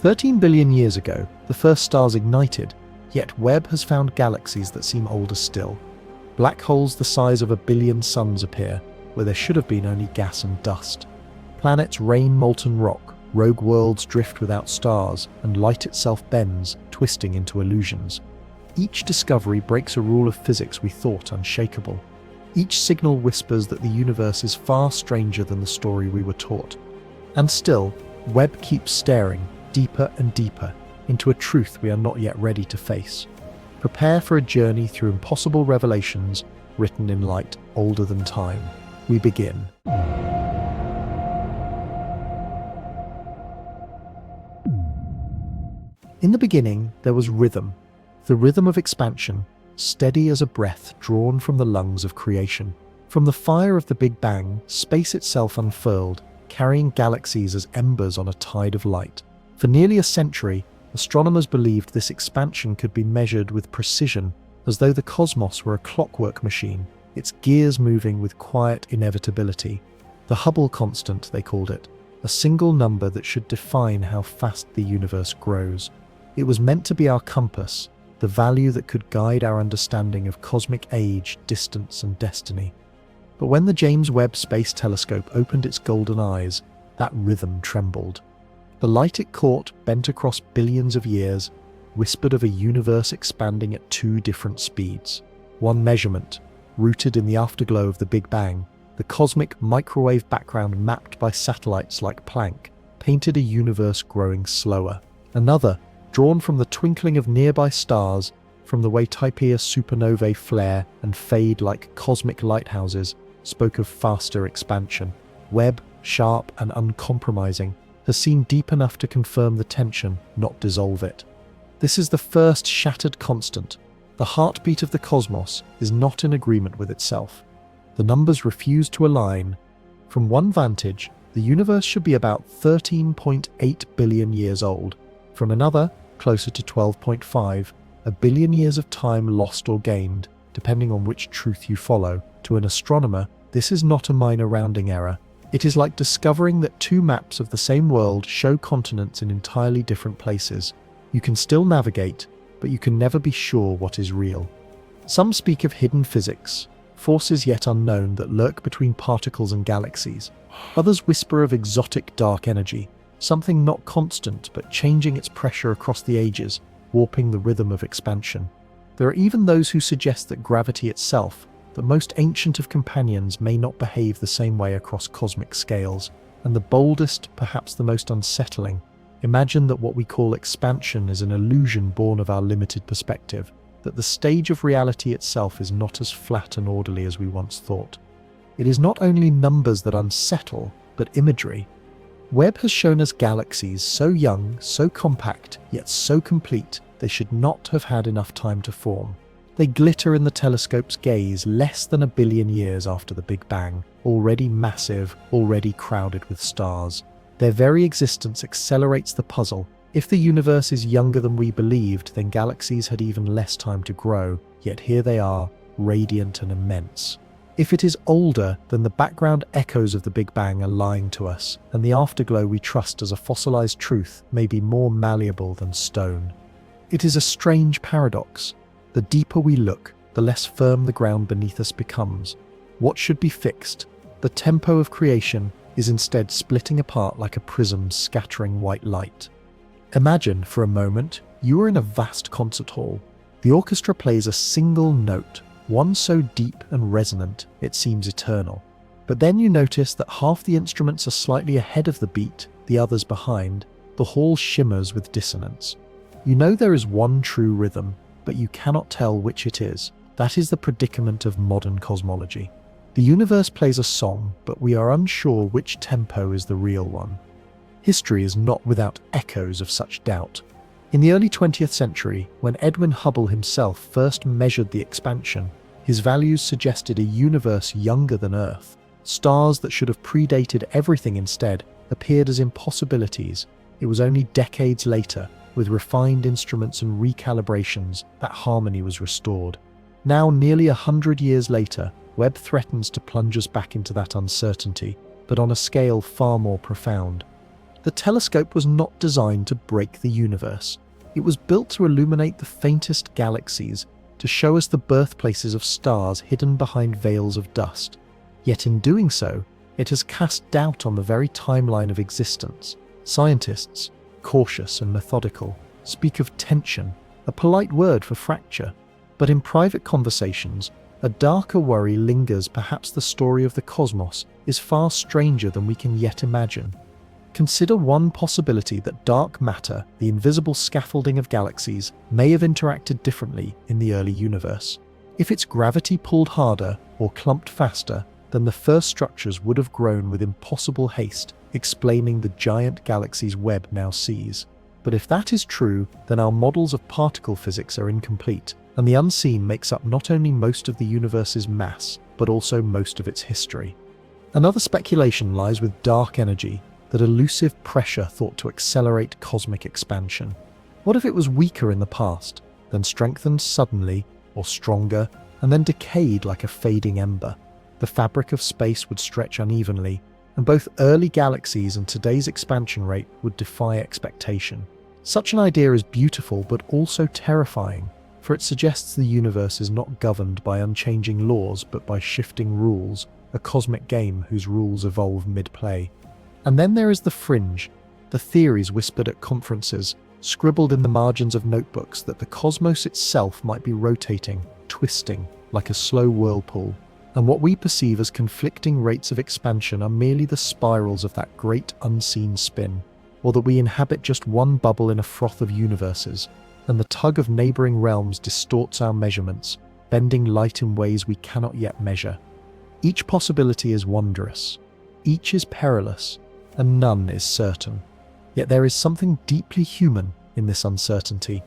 13 billion years ago, the first stars ignited, yet Webb has found galaxies that seem older still. Black holes the size of 1 billion suns appear, where there should have been only gas and dust. Planets rain molten rock, rogue worlds drift without stars, and light itself bends, twisting into illusions. Each discovery breaks a rule of physics we thought unshakable. Each signal whispers that the universe is far stranger than the story we were taught. And still, Webb keeps staring, deeper and deeper, into a truth we are not yet ready to face. Prepare for a journey through impossible revelations written in light older than time. We begin. In the beginning, there was rhythm, the rhythm of expansion, steady as a breath drawn from the lungs of creation. From the fire of the Big Bang, space itself unfurled, carrying galaxies as embers on a tide of light. For nearly a century, astronomers believed this expansion could be measured with precision, as though the cosmos were a clockwork machine, its gears moving with quiet inevitability. The Hubble constant, they called it, a single number that should define how fast the universe grows. It was meant to be our compass, the value that could guide our understanding of cosmic age, distance, and destiny. But when the James Webb Space Telescope opened its golden eyes, that rhythm trembled. The light it caught, bent across billions of years, whispered of a universe expanding at 2 different speeds. One measurement, rooted in the afterglow of the Big Bang, the cosmic microwave background mapped by satellites like Planck, painted a universe growing slower. Another, drawn from the twinkling of nearby stars, from the way Typea supernovae flare and fade like cosmic lighthouses, spoke of faster expansion. Webb, sharp and uncompromising, has seen deep enough to confirm the tension, not dissolve it. This is the first shattered constant. The heartbeat of the cosmos is not in agreement with itself. The numbers refuse to align. From one vantage, the universe should be about 13.8 billion years old. From another, closer to 12.5, a billion years of time lost or gained, depending on which truth you follow. To an astronomer, this is not a minor rounding error. It is like discovering that 2 maps of the same world show continents in entirely different places. You can still navigate, but you can never be sure what is real. Some speak of hidden physics, forces yet unknown that lurk between particles and galaxies. Others whisper of exotic dark energy, something not constant but changing its pressure across the ages, warping the rhythm of expansion. There are even those who suggest that gravity itself, the most ancient of companions, may not behave the same way across cosmic scales. And the boldest, perhaps the most unsettling, imagine that what we call expansion is an illusion born of our limited perspective, that the stage of reality itself is not as flat and orderly as we once thought. It is not only numbers that unsettle, but imagery. Webb has shown us galaxies so young, so compact, yet so complete they should not have had enough time to form. They glitter in the telescope's gaze less than 1 billion years after the Big Bang, already massive, already crowded with stars. Their very existence accelerates the puzzle. If the universe is younger than we believed, then galaxies had even less time to grow, yet here they are, radiant and immense. If it is older, then the background echoes of the Big Bang are lying to us, and the afterglow we trust as a fossilized truth may be more malleable than stone. It is a strange paradox. The deeper we look, the less firm the ground beneath us becomes. What should be fixed, the tempo of creation, is instead splitting apart like a prism scattering white light. Imagine, for a moment, you are in a vast concert hall. The orchestra plays a single note, one so deep and resonant it seems eternal. But then you notice that half the instruments are slightly ahead of the beat, the others behind. The hall shimmers with dissonance. You know there is one true rhythm, but you cannot tell which it is. That is the predicament of modern cosmology. The universe plays a song, but we are unsure which tempo is the real one. History is not without echoes of such doubt. In the early 20th century, when Edwin Hubble himself first measured the expansion, his values suggested a universe younger than Earth. Stars that should have predated everything instead appeared as impossibilities. It was only decades later, with refined instruments and recalibrations, that harmony was restored. Now, nearly 100 years later, Webb threatens to plunge us back into that uncertainty, but on a scale far more profound. The telescope was not designed to break the universe. It was built to illuminate the faintest galaxies, to show us the birthplaces of stars hidden behind veils of dust. Yet in doing so, it has cast doubt on the very timeline of existence. Scientists, cautious and methodical, speak of tension, a polite word for fracture. But in private conversations, a darker worry lingers. Perhaps the story of the cosmos is far stranger than we can yet imagine. Consider one possibility: that dark matter, the invisible scaffolding of galaxies, may have interacted differently in the early universe. If its gravity pulled harder or clumped faster, then the first structures would have grown with impossible haste, explaining the giant galaxy's web now sees. But if that is true, then our models of particle physics are incomplete, and the unseen makes up not only most of the universe's mass, but also most of its history. Another speculation lies with dark energy, that elusive pressure thought to accelerate cosmic expansion. What if it was weaker in the past, then strengthened suddenly, or stronger, and then decayed like a fading ember? The fabric of space would stretch unevenly, and both early galaxies and today's expansion rate would defy expectation. Such an idea is beautiful but also terrifying, for it suggests the universe is not governed by unchanging laws but by shifting rules, a cosmic game whose rules evolve mid-play. And then there is the fringe, the theories whispered at conferences, scribbled in the margins of notebooks, that the cosmos itself might be rotating, twisting, like a slow whirlpool, and what we perceive as conflicting rates of expansion are merely the spirals of that great unseen spin, or that we inhabit just one bubble in a froth of universes, and the tug of neighboring realms distorts our measurements, bending light in ways we cannot yet measure. Each possibility is wondrous, each is perilous, and none is certain. Yet there is something deeply human in this uncertainty.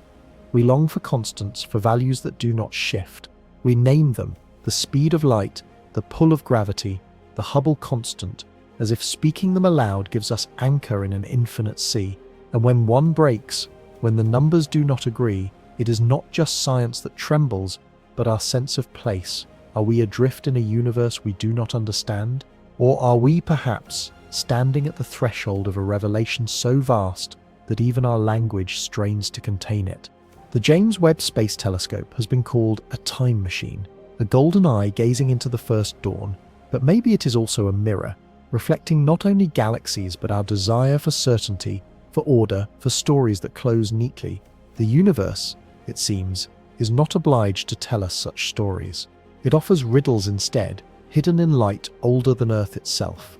We long for constants, for values that do not shift. We name them: the speed of light, the pull of gravity, the Hubble constant, as if speaking them aloud gives us anchor in an infinite sea. And when one breaks, when the numbers do not agree, it is not just science that trembles, but our sense of place. Are we adrift in a universe we do not understand? Or are we perhaps standing at the threshold of a revelation so vast that even our language strains to contain it? The James Webb Space Telescope has been called a time machine, a golden eye gazing into the first dawn, but maybe it is also a mirror, reflecting not only galaxies but our desire for certainty, for order, for stories that close neatly. The universe, it seems, is not obliged to tell us such stories. It offers riddles instead, hidden in light older than Earth itself.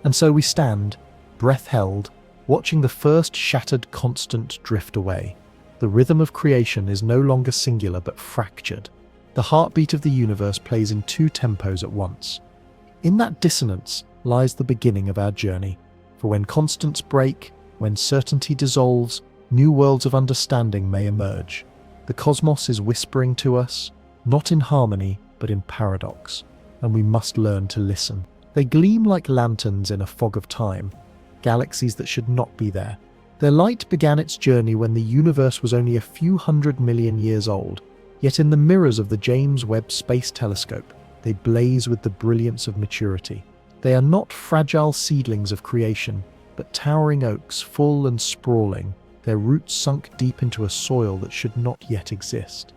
And so we stand, breath held, watching the first shattered constant drift away. The rhythm of creation is no longer singular but fractured. The heartbeat of the universe plays in two tempos at once. In that dissonance lies the beginning of our journey. For when constants break, when certainty dissolves, new worlds of understanding may emerge. The cosmos is whispering to us, not in harmony, but in paradox, and we must learn to listen. They gleam like lanterns in a fog of time, galaxies that should not be there. Their light began its journey when the universe was only a few 100 million years old, yet in the mirrors of the James Webb Space Telescope, they blaze with the brilliance of maturity. They are not fragile seedlings of creation, but towering oaks, full and sprawling, their roots sunk deep into a soil that should not yet exist.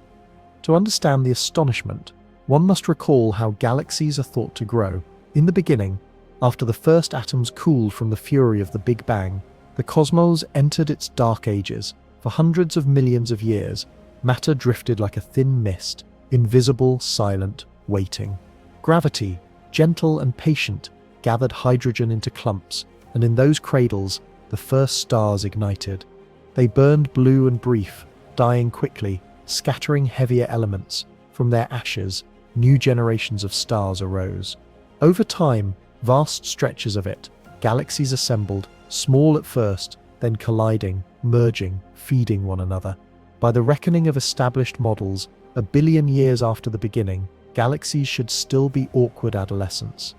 To understand the astonishment, one must recall how galaxies are thought to grow. In the beginning, after the first atoms cooled from the fury of the Big Bang, the cosmos entered its dark ages. For hundreds of millions of years, matter drifted like a thin mist, invisible, silent, waiting. Gravity, gentle and patient, gathered hydrogen into clumps, and in those cradles, the first stars ignited. They burned blue and brief, dying quickly, scattering heavier elements. From their ashes, new generations of stars arose. Over time, vast stretches of it, galaxies assembled, small at first, then colliding, merging, feeding one another. By the reckoning of established models, 1 billion years after the beginning, galaxies should still be awkward adolescents.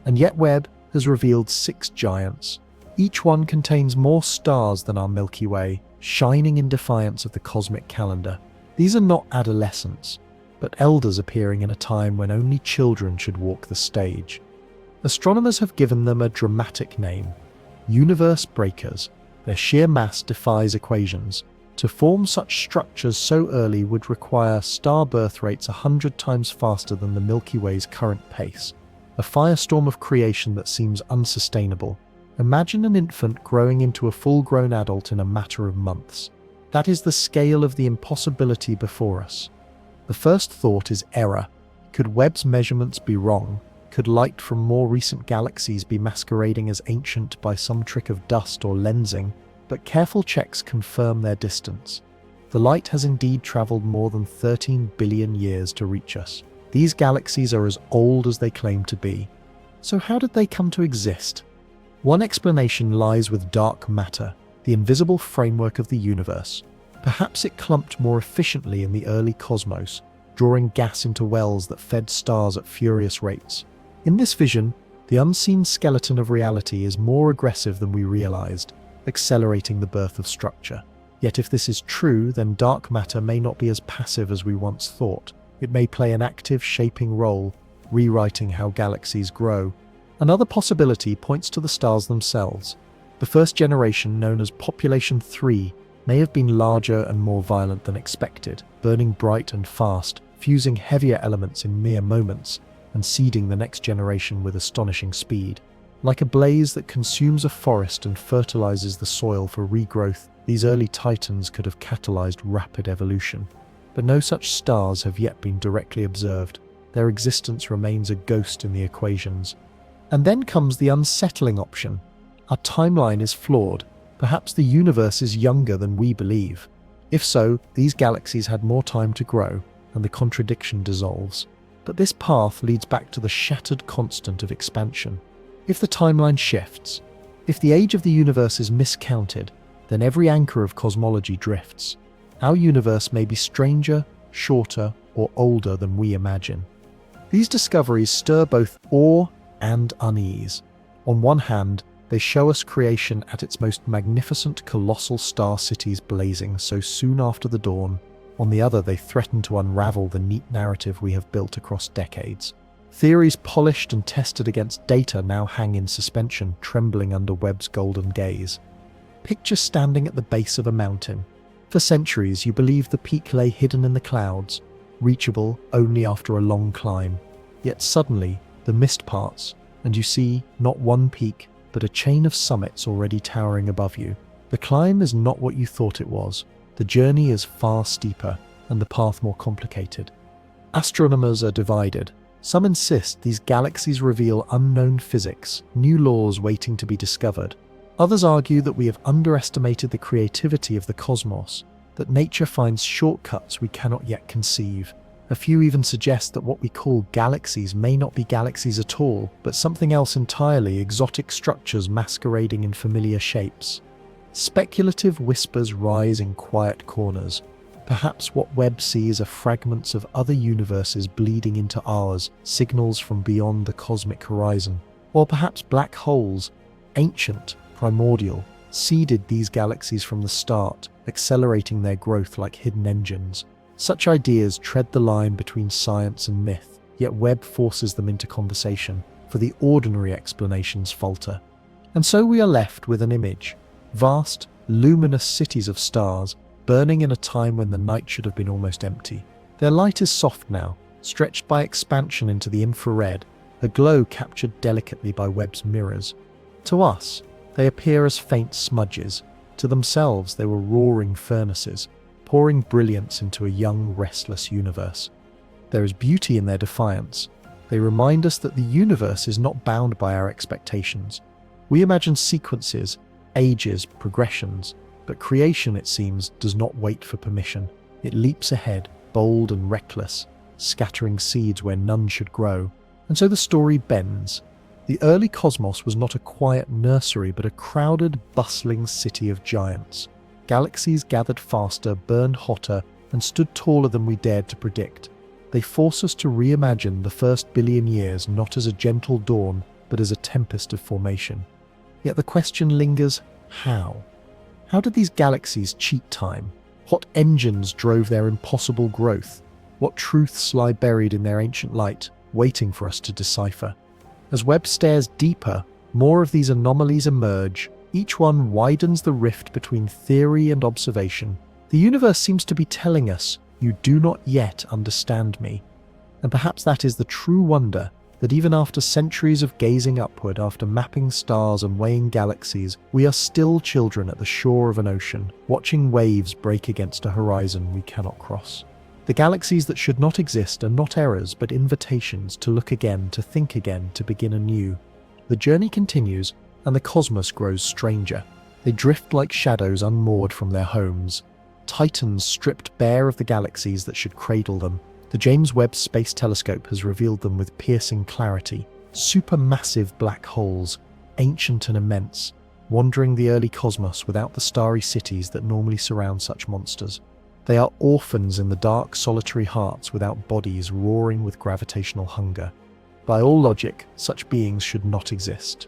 And yet Webb has revealed 6 giants. Each one contains more stars than our Milky Way, shining in defiance of the cosmic calendar. These are not adolescents, but elders appearing in a time when only children should walk the stage. Astronomers have given them a dramatic name: universe breakers. Their sheer mass defies equations. To form such structures so early would require star birth rates 100 times faster than the Milky Way's current pace. A firestorm of creation that seems unsustainable. Imagine an infant growing into a full-grown adult in a matter of months. That is the scale of the impossibility before us. The first thought is error. Could Webb's measurements be wrong? Could light from more recent galaxies be masquerading as ancient by some trick of dust or lensing? But careful checks confirm their distance. The light has indeed traveled more than 13 billion years to reach us. These galaxies are as old as they claim to be. So how did they come to exist? One explanation lies with dark matter, the invisible framework of the universe. Perhaps it clumped more efficiently in the early cosmos, drawing gas into wells that fed stars at furious rates. In this vision, the unseen skeleton of reality is more aggressive than we realized, accelerating the birth of structure. Yet if this is true, then dark matter may not be as passive as we once thought. It may play an active shaping role, rewriting how galaxies grow. Another possibility points to the stars themselves. The first generation, known as Population 3, may have been larger and more violent than expected, burning bright and fast, fusing heavier elements in mere moments, and seeding the next generation with astonishing speed. Like a blaze that consumes a forest and fertilizes the soil for regrowth, these early titans could have catalyzed rapid evolution. But no such stars have yet been directly observed. Their existence remains a ghost in the equations. And then comes the unsettling option. Our timeline is flawed. Perhaps the universe is younger than we believe. If so, these galaxies had more time to grow, and the contradiction dissolves. But this path leads back to the shattered constant of expansion. If the timeline shifts, if the age of the universe is miscounted, then every anchor of cosmology drifts. Our universe may be stranger, shorter, or older than we imagine. These discoveries stir both awe and unease. On one hand, they show us creation at its most magnificent, colossal star cities blazing so soon after the dawn. On the other, they threaten to unravel the neat narrative we have built across decades. Theories polished and tested against data now hang in suspension, trembling under Webb's golden gaze. Picture standing at the base of a mountain. For centuries, you believed the peak lay hidden in the clouds, reachable only after a long climb. Yet suddenly, the mist parts, and you see not one peak, but a chain of summits already towering above you. The climb is not what you thought it was. The journey is far steeper, and the path more complicated. Astronomers are divided. Some insist these galaxies reveal unknown physics, new laws waiting to be discovered. Others argue that we have underestimated the creativity of the cosmos, that nature finds shortcuts we cannot yet conceive. A few even suggest that what we call galaxies may not be galaxies at all, but something else entirely, exotic structures masquerading in familiar shapes. Speculative whispers rise in quiet corners. Perhaps what Webb sees are fragments of other universes bleeding into ours, signals from beyond the cosmic horizon. Or perhaps black holes, ancient, primordial, seeded these galaxies from the start, accelerating their growth like hidden engines. Such ideas tread the line between science and myth, yet Webb forces them into conversation, for the ordinary explanations falter. And so we are left with an image. Vast, luminous cities of stars, burning in a time when the night should have been almost empty. Their light is soft now, stretched by expansion into the infrared, a glow captured delicately by Webb's mirrors. To us, they appear as faint smudges. To themselves, they were roaring furnaces, pouring brilliance into a young, restless universe. There is beauty in their defiance. They remind us that the universe is not bound by our expectations. We imagine sequences, ages, progressions, but creation, it seems, does not wait for permission. It leaps ahead, bold and reckless, scattering seeds where none should grow. And so the story bends. The early cosmos was not a quiet nursery, but a crowded, bustling city of giants. Galaxies gathered faster, burned hotter, and stood taller than we dared to predict. They force us to reimagine the first billion years not as a gentle dawn, but as a tempest of formation. Yet the question lingers, how? How did these galaxies cheat time? What engines drove their impossible growth? What truths lie buried in their ancient light, waiting for us to decipher? As Webb stares deeper, More of these anomalies emerge. Each one widens the rift between theory and observation. The universe seems to be telling us, "You do not yet understand me." And perhaps that is the true wonder, that even after centuries of gazing upward, after mapping stars and weighing galaxies, we are still children at the shore of an ocean, watching waves break against a horizon we cannot cross. The galaxies that should not exist are not errors, but invitations to look again, to think again, to begin anew. The journey continues, and the cosmos grows stranger. They drift like shadows unmoored from their homes. Titans stripped bare of the galaxies that should cradle them. The James Webb Space Telescope has revealed them with piercing clarity. Supermassive black holes, ancient and immense, wandering the early cosmos without the starry cities that normally surround such monsters. They are orphans in the dark, solitary hearts without bodies, roaring with gravitational hunger. By all logic, such beings should not exist.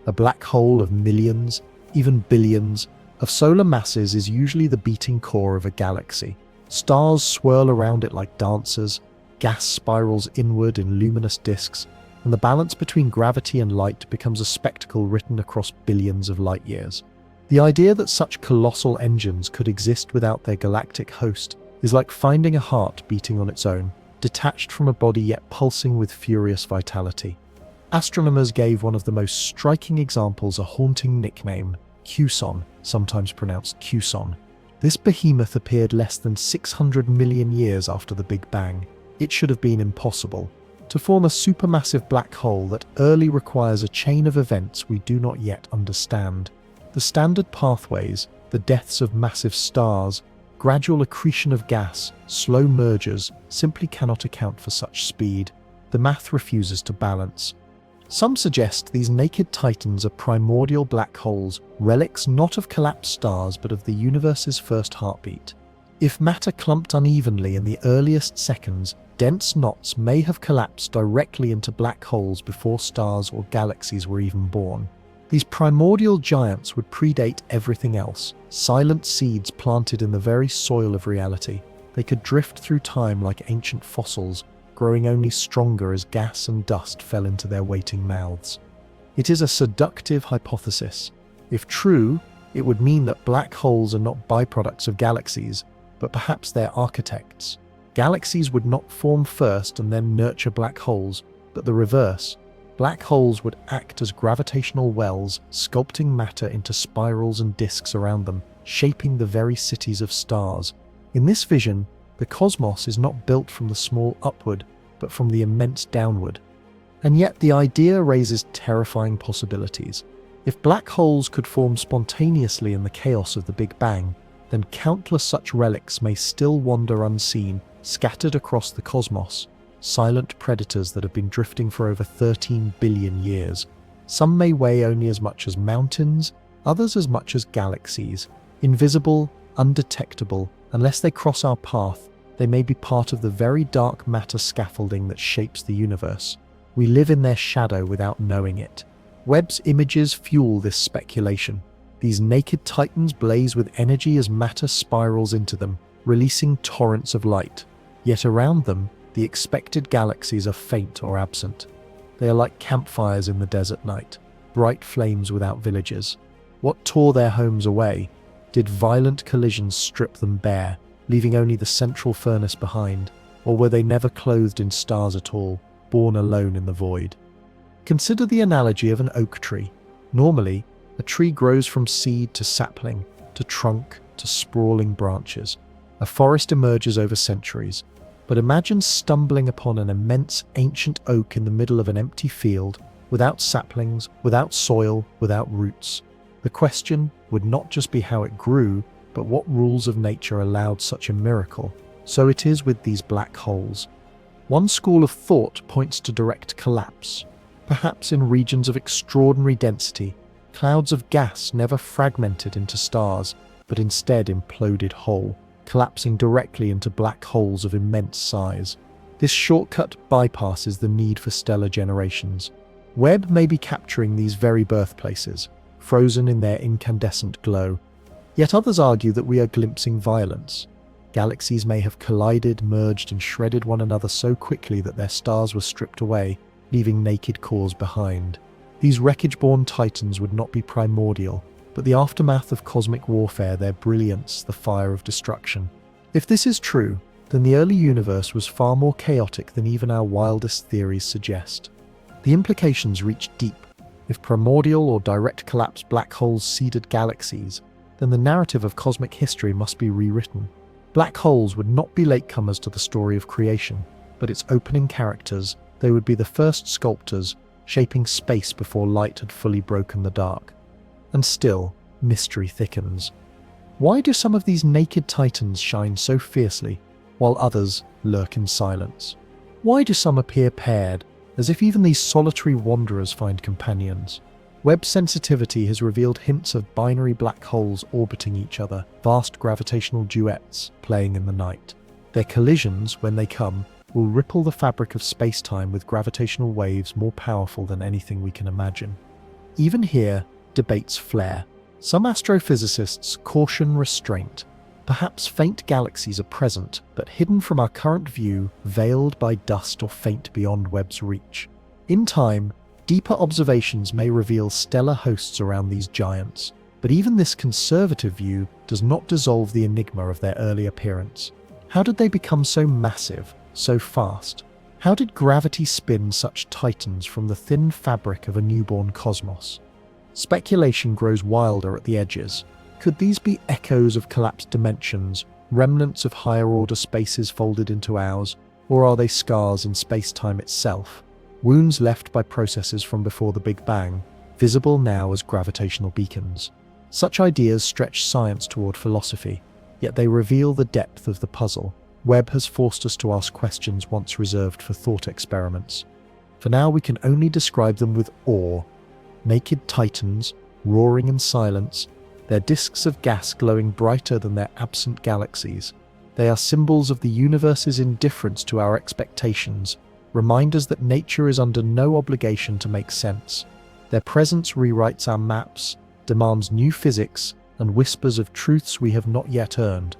A black hole of millions, even billions, of solar masses is usually the beating core of a galaxy. Stars swirl around it like dancers, gas spirals inward in luminous disks, and the balance between gravity and light becomes a spectacle written across billions of light years. The idea that such colossal engines could exist without their galactic host is like finding a heart beating on its own, detached from a body yet pulsing with furious vitality. Astronomers gave one of the most striking examples a haunting nickname, Cuson, sometimes pronounced Cuson. This behemoth appeared less than 600 million years after the Big Bang. It should have been impossible. To form a supermassive black hole that early requires a chain of events we do not yet understand. The standard pathways, the deaths of massive stars, gradual accretion of gas, slow mergers, simply cannot account for such speed. The math refuses to balance. Some suggest these naked titans are primordial black holes, relics not of collapsed stars but of the universe's first heartbeat. If matter clumped unevenly in the earliest seconds, dense knots may have collapsed directly into black holes before stars or galaxies were even born. These primordial giants would predate everything else, silent seeds planted in the very soil of reality. They could drift through time like ancient fossils, growing only stronger as gas and dust fell into their waiting mouths. It is a seductive hypothesis. If true, it would mean that black holes are not byproducts of galaxies, but perhaps their architects. Galaxies would not form first and then nurture black holes, but the reverse. Black holes would act as gravitational wells, sculpting matter into spirals and disks around them, shaping the very cities of stars. In this vision, the cosmos is not built from the small upward, but from the immense downward. And yet the idea raises terrifying possibilities. If black holes could form spontaneously in the chaos of the Big Bang, then countless such relics may still wander unseen, scattered across the cosmos. Silent predators that have been drifting for over 13 billion years. Some may weigh only as much as mountains, others as much as galaxies. Invisible, undetectable, unless they cross our path, they may be part of the very dark matter scaffolding that shapes the universe. We live in their shadow without knowing it. Webb's images fuel this speculation. These naked titans blaze with energy as matter spirals into them, releasing torrents of light. Yet around them, the expected galaxies are faint or absent. They are like campfires in the desert night, bright flames without villages. What tore their homes away? Did violent collisions strip them bare, leaving only the central furnace behind? Or were they never clothed in stars at all, born alone in the void? Consider the analogy of an oak tree. Normally, a tree grows from seed to sapling, to trunk, to sprawling branches. A forest emerges over centuries. But imagine stumbling upon an immense ancient oak in the middle of an empty field, without saplings, without soil, without roots. The question would not just be how it grew, but what rules of nature allowed such a miracle. So it is with these black holes. One school of thought points to direct collapse. Perhaps in regions of extraordinary density, clouds of gas never fragmented into stars, but instead imploded whole, collapsing directly into black holes of immense size. This shortcut bypasses the need for stellar generations. Webb may be capturing these very birthplaces, frozen in their incandescent glow. Yet others argue that we are glimpsing violence. Galaxies may have collided, merged, and shredded one another so quickly that their stars were stripped away, leaving naked cores behind. These wreckage-born titans would not be primordial, but the aftermath of cosmic warfare, their brilliance, the fire of destruction. If this is true, then the early universe was far more chaotic than even our wildest theories suggest. The implications reach deep. If primordial or direct collapse black holes seeded galaxies, then the narrative of cosmic history must be rewritten. Black holes would not be latecomers to the story of creation, but its opening characters. They would be the first sculptors, shaping space before light had fully broken the dark. And still, mystery thickens. Why do some of these naked titans shine so fiercely, while others lurk in silence? Why do some appear paired, as if even these solitary wanderers find companions? Webb sensitivity has revealed hints of binary black holes orbiting each other, vast gravitational duets playing in the night. Their collisions, when they come, will ripple the fabric of space-time with gravitational waves more powerful than anything we can imagine. Even here, debates flare. Some astrophysicists caution restraint. Perhaps faint galaxies are present, but hidden from our current view, veiled by dust or faint beyond Webb's reach. In time, deeper observations may reveal stellar hosts around these giants, but even this conservative view does not dissolve the enigma of their early appearance. How did they become so massive, so fast? How did gravity spin such titans from the thin fabric of a newborn cosmos? Speculation grows wilder at the edges. Could these be echoes of collapsed dimensions, remnants of higher-order spaces folded into ours, or are they scars in space-time itself? Wounds left by processes from before the Big Bang, visible now as gravitational beacons. Such ideas stretch science toward philosophy, yet they reveal the depth of the puzzle. Webb has forced us to ask questions once reserved for thought experiments. For now, we can only describe them with awe. Naked titans, roaring in silence, their disks of gas glowing brighter than their absent galaxies. They are symbols of the universe's indifference to our expectations, reminders that nature is under no obligation to make sense. Their presence rewrites our maps, demands new physics, and whispers of truths we have not yet earned.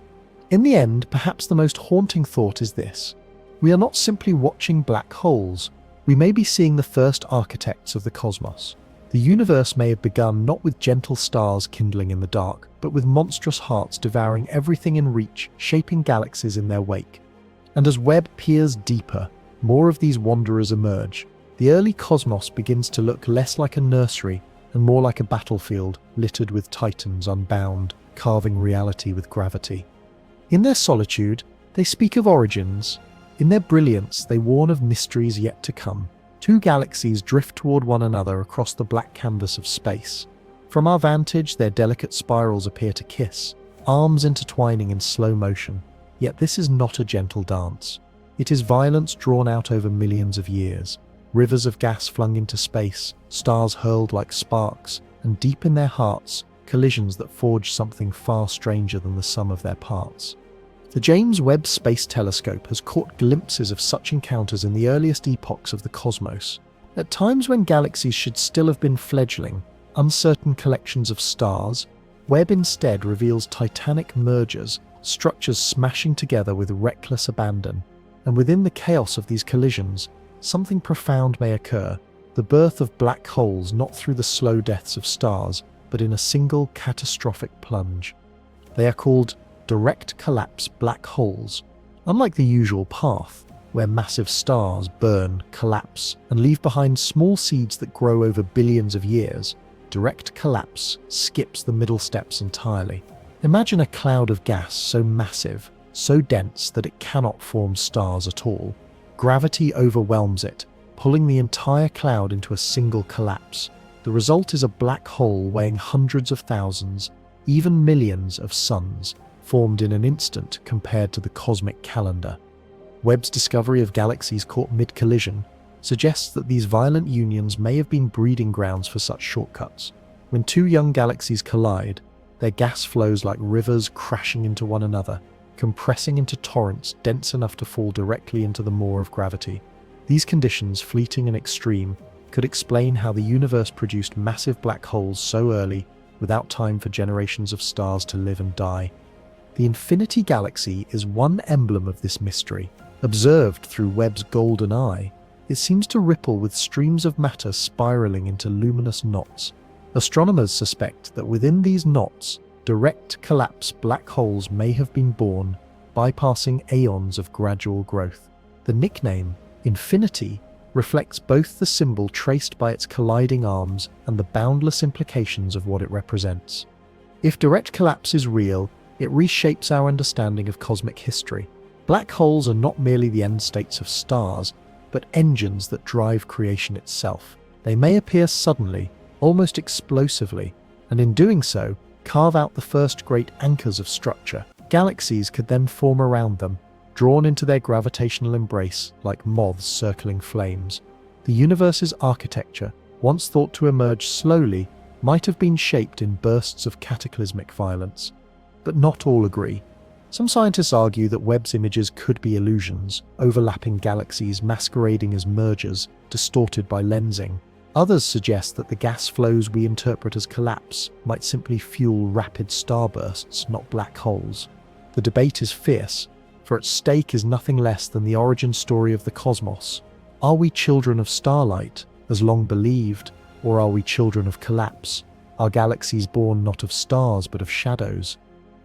In the end, perhaps the most haunting thought is this: we are not simply watching black holes, we may be seeing the first architects of the cosmos. The universe may have begun not with gentle stars kindling in the dark, but with monstrous hearts devouring everything in reach, shaping galaxies in their wake. And as Webb peers deeper, more of these wanderers emerge. The early cosmos begins to look less like a nursery and more like a battlefield littered with titans unbound, carving reality with gravity. In their solitude, they speak of origins. In their brilliance, they warn of mysteries yet to come. Two galaxies drift toward one another across the black canvas of space. From our vantage, their delicate spirals appear to kiss, arms intertwining in slow motion. Yet this is not a gentle dance. It is violence drawn out over millions of years. Rivers of gas flung into space, stars hurled like sparks, and deep in their hearts, collisions that forge something far stranger than the sum of their parts. The James Webb Space Telescope has caught glimpses of such encounters in the earliest epochs of the cosmos. At times when galaxies should still have been fledgling, uncertain collections of stars, Webb instead reveals titanic mergers, structures smashing together with reckless abandon. And within the chaos of these collisions, something profound may occur, the birth of black holes not through the slow deaths of stars, but in a single catastrophic plunge. They are called direct collapse black holes. Unlike the usual path, where massive stars burn, collapse, and leave behind small seeds that grow over billions of years, direct collapse skips the middle steps entirely. Imagine a cloud of gas so massive, so dense that it cannot form stars at all. Gravity overwhelms it, pulling the entire cloud into a single collapse. The result is a black hole weighing hundreds of thousands, even millions of suns, formed in an instant compared to the cosmic calendar. Webb's discovery of galaxies caught mid-collision suggests that these violent unions may have been breeding grounds for such shortcuts. When two young galaxies collide, their gas flows like rivers crashing into one another, compressing into torrents dense enough to fall directly into the maw of gravity. These conditions, fleeting and extreme, could explain how the universe produced massive black holes so early, without time for generations of stars to live and die. The Infinity Galaxy is one emblem of this mystery. Observed through Webb's golden eye, It seems to ripple with streams of matter spiraling into luminous knots. Astronomers suspect that within these knots, direct collapse black holes may have been born, bypassing aeons of gradual growth. The nickname, infinity, reflects both the symbol traced by its colliding arms and the boundless implications of what it represents. If direct collapse is real, it reshapes our understanding of cosmic history. Black holes are not merely the end states of stars, but engines that drive creation itself. They may appear suddenly, almost explosively, and in doing so, carve out the first great anchors of structure. Galaxies could then form around them, drawn into their gravitational embrace like moths circling flames. The universe's architecture, once thought to emerge slowly, might have been shaped in bursts of cataclysmic violence. But not all agree. Some scientists argue that Webb's images could be illusions, overlapping galaxies masquerading as mergers, distorted by lensing. Others suggest that the gas flows we interpret as collapse might simply fuel rapid starbursts, not black holes. The debate is fierce, for at stake is nothing less than the origin story of the cosmos. Are we children of starlight, as long believed, or are we children of collapse? Are galaxies born not of stars but of shadows?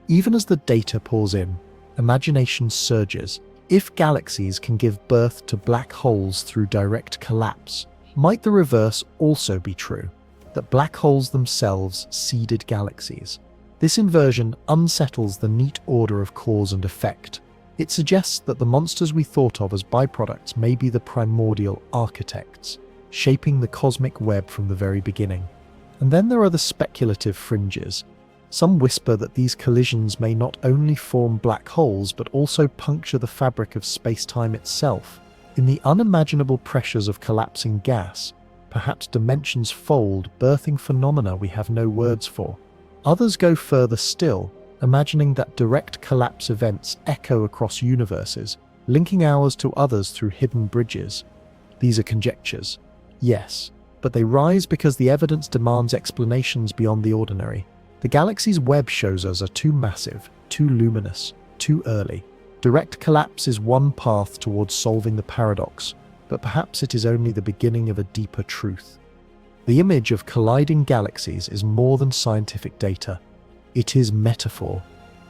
Even as the data pours in, imagination surges. If galaxies can give birth to black holes through direct collapse, might the reverse also be true? That black holes themselves seeded galaxies? This inversion unsettles the neat order of cause and effect. It suggests that the monsters we thought of as byproducts may be the primordial architects, shaping the cosmic web from the very beginning. And then there are the speculative fringes. Some whisper that these collisions may not only form black holes but also puncture the fabric of space-time itself. In the unimaginable pressures of collapsing gas, perhaps dimensions fold, birthing phenomena we have no words for. Others go further still, imagining that direct collapse events echo across universes, linking ours to others through hidden bridges. These are conjectures, yes, but they rise because the evidence demands explanations beyond the ordinary. The galaxy's web shows us are too massive, too luminous, too early. Direct collapse is one path towards solving the paradox, but perhaps it is only the beginning of a deeper truth. The image of colliding galaxies is more than scientific data. It is metaphor.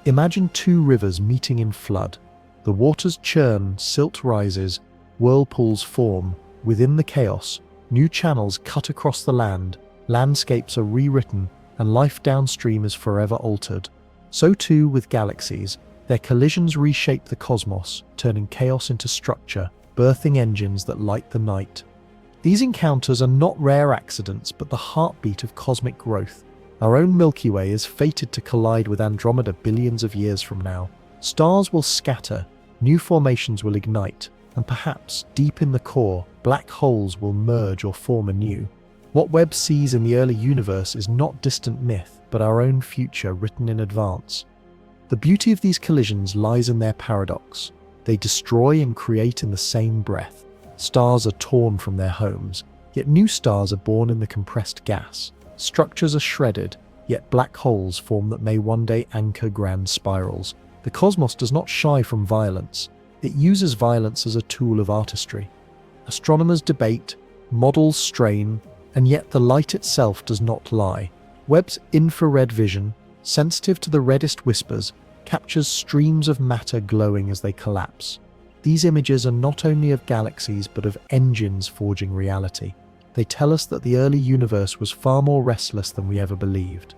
Imagine two rivers meeting in flood. The waters churn, silt rises, whirlpools form. Within the chaos, new channels cut across the land, landscapes are rewritten, and life downstream is forever altered. So too with galaxies, their collisions reshape the cosmos, turning chaos into structure, birthing engines that light the night. These encounters are not rare accidents, but the heartbeat of cosmic growth. Our own Milky Way is fated to collide with Andromeda billions of years from now. Stars will scatter, new formations will ignite, and perhaps, deep in the core, black holes will merge or form anew. What Webb sees in the early universe is not distant myth, but our own future written in advance. The beauty of these collisions lies in their paradox. They destroy and create in the same breath. Stars are torn from their homes, yet new stars are born in the compressed gas. Structures are shredded, yet black holes form that may one day anchor grand spirals. The cosmos does not shy from violence. It uses violence as a tool of artistry. Astronomers debate, models strain, and yet the light itself does not lie. Webb's infrared vision, sensitive to the reddest whispers, captures streams of matter glowing as they collapse. These images are not only of galaxies but of engines forging reality. They tell us that the early universe was far more restless than we ever believed.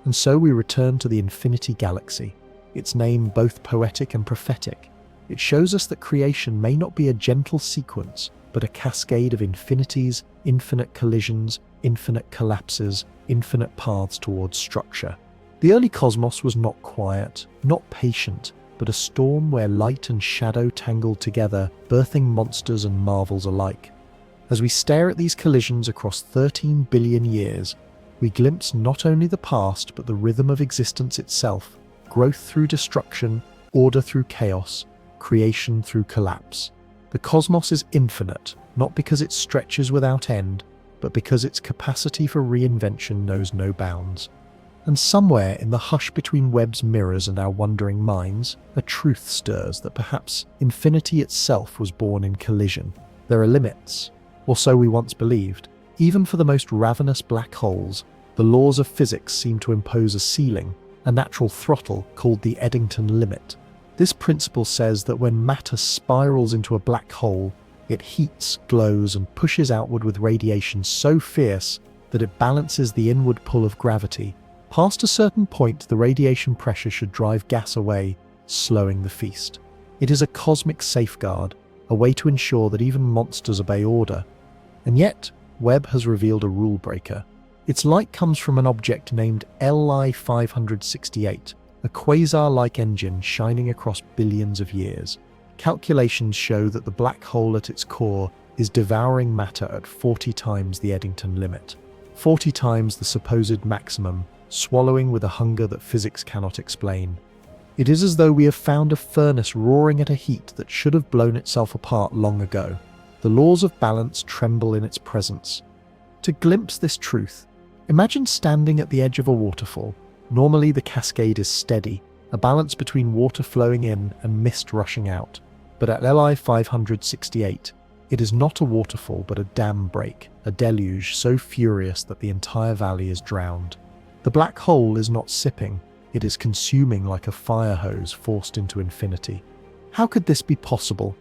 And so we return to the Infinity Galaxy, its name both poetic and prophetic. It shows us that creation may not be a gentle sequence, but a cascade of infinities, infinite collisions, infinite collapses, infinite paths towards structure. The early cosmos was not quiet, not patient, but a storm where light and shadow tangled together, birthing monsters and marvels alike. As we stare at these collisions across 13 billion years, we glimpse not only the past but the rhythm of existence itself, growth through destruction, order through chaos, creation through collapse. The cosmos is infinite, not because it stretches without end, but because its capacity for reinvention knows no bounds. And somewhere in the hush between Webb's mirrors and our wondering minds, a truth stirs that perhaps infinity itself was born in collision. There are limits, or so we once believed. Even for the most ravenous black holes, the laws of physics seem to impose a ceiling, a natural throttle called the Eddington limit. This principle says that when matter spirals into a black hole, it heats, glows, and pushes outward with radiation so fierce that it balances the inward pull of gravity. Past a certain point, the radiation pressure should drive gas away, slowing the feast. It is a cosmic safeguard, a way to ensure that even monsters obey order. And yet, Webb has revealed a rule breaker. Its light comes from an object named Li 568, a quasar-like engine shining across billions of years. Calculations show that the black hole at its core is devouring matter at 40 times the Eddington limit, 40 times the supposed maximum, swallowing with a hunger that physics cannot explain. It is as though we have found a furnace roaring at a heat that should have blown itself apart long ago. The laws of balance tremble in its presence. To glimpse this truth, imagine standing at the edge of a waterfall. Normally the cascade is steady, a balance between water flowing in and mist rushing out. But at Li 568, it is not a waterfall but a dam break, a deluge so furious that the entire valley is drowned. The black hole is not sipping, it is consuming like a fire hose forced into infinity. How could this be possible?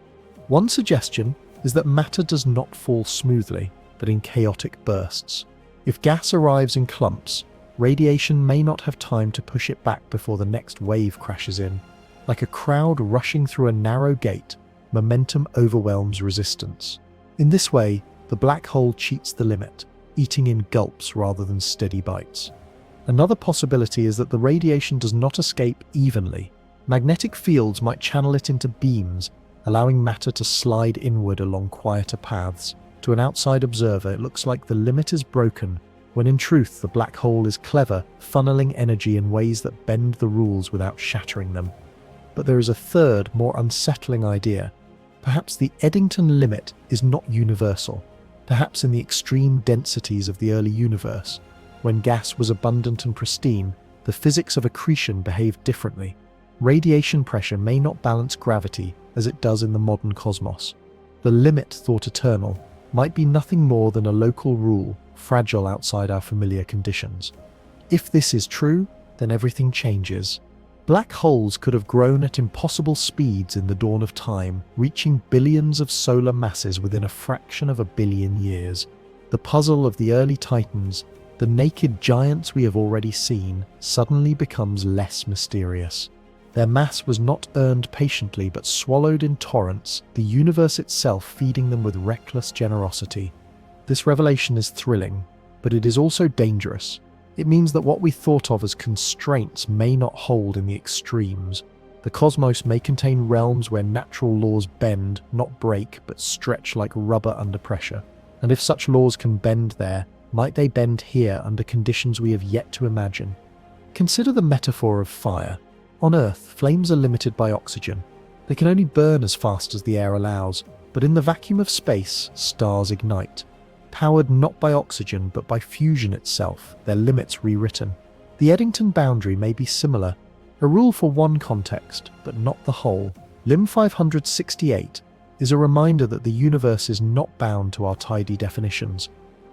One suggestion is that matter does not fall smoothly, but in chaotic bursts. If gas arrives in clumps, radiation may not have time to push it back before the next wave crashes in. Like a crowd rushing through a narrow gate, momentum overwhelms resistance. In this way, the black hole cheats the limit, eating in gulps rather than steady bites. Another possibility is that the radiation does not escape evenly. Magnetic fields might channel it into beams, allowing matter to slide inward along quieter paths. To an outside observer, it looks like the limit is broken, when in truth the black hole is clever, funneling energy in ways that bend the rules without shattering them. But there is a third, more unsettling idea. Perhaps the Eddington limit is not universal. Perhaps in the extreme densities of the early universe, when gas was abundant and pristine, the physics of accretion behaved differently. Radiation pressure may not balance gravity as it does in the modern cosmos. The limit, thought eternal, might be nothing more than a local rule, fragile outside our familiar conditions. If this is true, then everything changes. Black holes could have grown at impossible speeds in the dawn of time, reaching billions of solar masses within a fraction of a billion years. The puzzle of the early titans, the naked giants we have already seen, suddenly becomes less mysterious. Their mass was not earned patiently but swallowed in torrents, the universe itself feeding them with reckless generosity. This revelation is thrilling, but it is also dangerous. It means that what we thought of as constraints may not hold in the extremes. The cosmos may contain realms where natural laws bend, not break, but stretch like rubber under pressure. And if such laws can bend there, might they bend here under conditions we have yet to imagine? Consider the metaphor of fire. On Earth, flames are limited by oxygen. They can only burn as fast as the air allows, but in the vacuum of space, stars ignite. Powered not by oxygen but by fusion itself, their limits rewritten. The Eddington boundary may be similar, a rule for one context, but not the whole. Lim 568 is a reminder that the universe is not bound to our tidy definitions.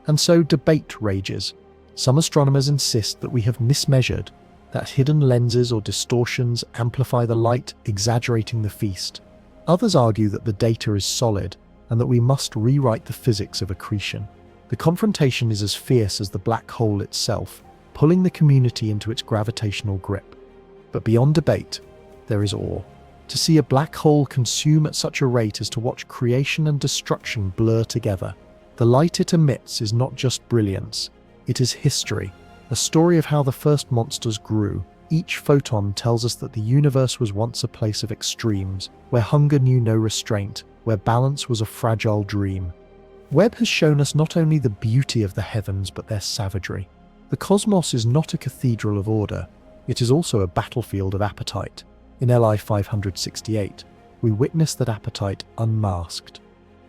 And so debate rages. Some astronomers insist that we have mismeasured, that hidden lenses or distortions amplify the light, exaggerating the feast. Others argue that the data is solid, and that we must rewrite the physics of accretion. The confrontation is as fierce as the black hole itself, pulling the community into its gravitational grip. But beyond debate, there is awe. To see a black hole consume at such a rate as to watch creation and destruction blur together. The light it emits is not just brilliance, it is history, a story of how the first monsters grew. Each photon tells us that the universe was once a place of extremes, where hunger knew no restraint, where balance was a fragile dream. Webb has shown us not only the beauty of the heavens but their savagery. The cosmos is not a cathedral of order, it is also a battlefield of appetite. In Li 568, we witness that appetite unmasked.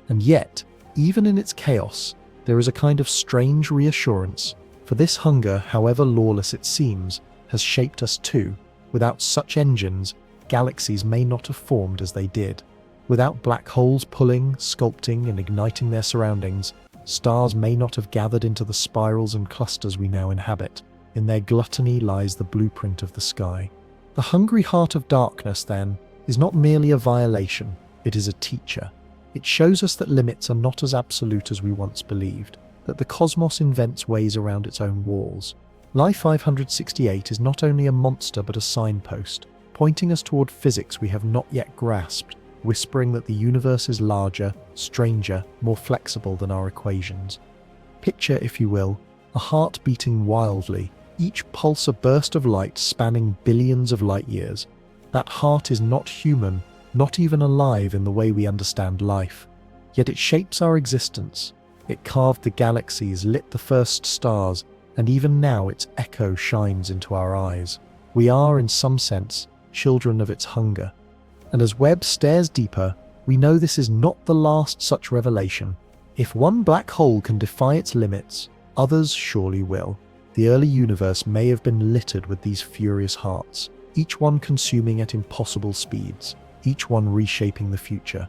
And yet, even in its chaos, there is a kind of strange reassurance, for this hunger, however lawless it seems, has shaped us too. Without such engines, galaxies may not have formed as they did. Without black holes pulling, sculpting, and igniting their surroundings, stars may not have gathered into the spirals and clusters we now inhabit. In their gluttony lies the blueprint of the sky. The hungry heart of darkness, then, is not merely a violation, it is a teacher. It shows us that limits are not as absolute as we once believed, that the cosmos invents ways around its own walls. Life 568 is not only a monster but a signpost, pointing us toward physics we have not yet grasped, whispering that the universe is larger, stranger, more flexible than our equations. Picture, if you will, a heart beating wildly, each pulse a burst of light spanning billions of light years. That heart is not human, not even alive in the way we understand life. Yet it shapes our existence. It carved the galaxies, lit the first stars, and even now its echo shines into our eyes. We are, in some sense, children of its hunger. And as Webb stares deeper, we know this is not the last such revelation. If one black hole can defy its limits, others surely will. The early universe may have been littered with these furious hearts, each one consuming at impossible speeds, each one reshaping the future.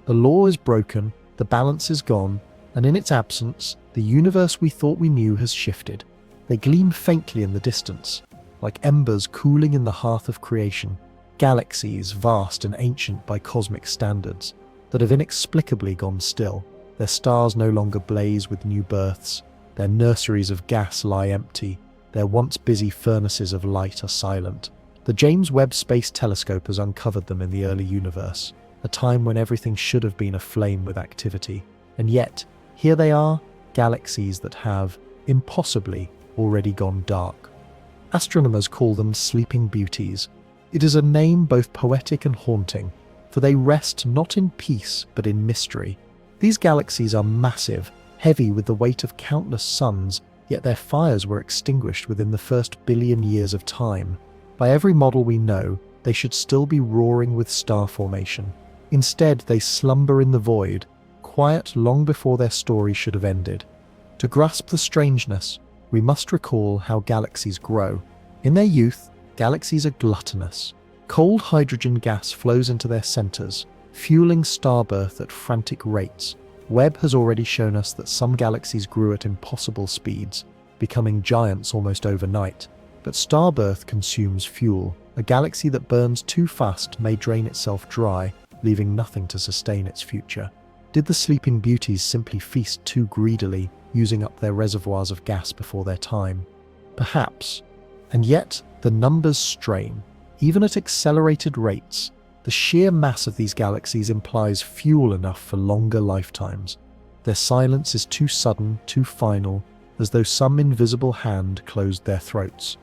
The law is broken, the balance is gone, and in its absence, the universe we thought we knew has shifted. They gleam faintly in the distance, like embers cooling in the hearth of creation. Galaxies, vast and ancient by cosmic standards, that have inexplicably gone still. Their stars no longer blaze with new births. Their nurseries of gas lie empty. Their once busy furnaces of light are silent. The James Webb Space Telescope has uncovered them in the early universe, a time when everything should have been aflame with activity. And yet, here they are, galaxies that have, impossibly, already gone dark. Astronomers call them sleeping beauties. It is a name both poetic and haunting, for they rest not in peace but in mystery. These galaxies are massive, heavy with the weight of countless suns, yet their fires were extinguished within the first billion years of time. By every model we know, they should still be roaring with star formation. Instead, they slumber in the void, quiet long before their story should have ended. To grasp the strangeness, we must recall how galaxies grow. In their youth, galaxies are gluttonous. Cold hydrogen gas flows into their centers, fueling starbirth at frantic rates. Webb has already shown us that some galaxies grew at impossible speeds, becoming giants almost overnight. But starbirth consumes fuel. A galaxy that burns too fast may drain itself dry, leaving nothing to sustain its future. Did the Sleeping Beauties simply feast too greedily, using up their reservoirs of gas before their time? Perhaps. And yet, the numbers strain. Even at accelerated rates, the sheer mass of these galaxies implies fuel enough for longer lifetimes. Their silence is too sudden, too final, as though some invisible hand closed their throats.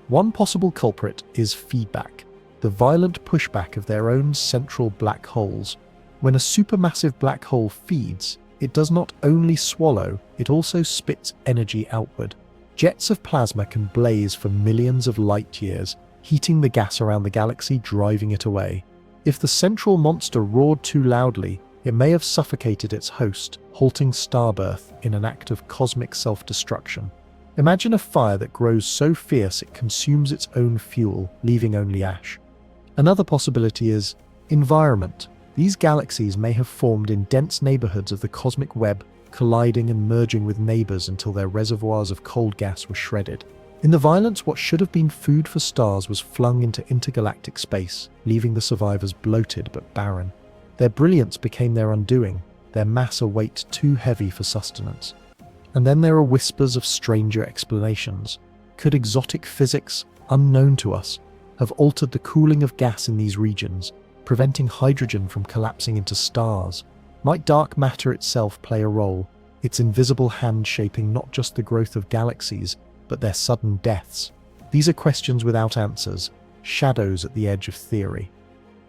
One possible culprit is feedback, the violent pushback of their own central black holes. When a supermassive black hole feeds, it does not only swallow, it also spits energy outward. Jets of plasma can blaze for millions of light years, heating the gas around the galaxy, driving it away. If the central monster roared too loudly, it may have suffocated its host, halting starbirth in an act of cosmic self-destruction. Imagine a fire that grows so fierce it consumes its own fuel, leaving only ash. Another possibility is environment. These galaxies may have formed in dense neighborhoods of the cosmic web, colliding and merging with neighbors until their reservoirs of cold gas were shredded. In the violence, what should have been food for stars was flung into intergalactic space, leaving the survivors bloated but barren. Their brilliance became their undoing, their mass a weight too heavy for sustenance. And then there are whispers of stranger explanations. Could exotic physics, unknown to us, have altered the cooling of gas in these regions, preventing hydrogen from collapsing into stars? Might dark matter itself play a role, its invisible hand shaping not just the growth of galaxies, but their sudden deaths? These are questions without answers, shadows at the edge of theory.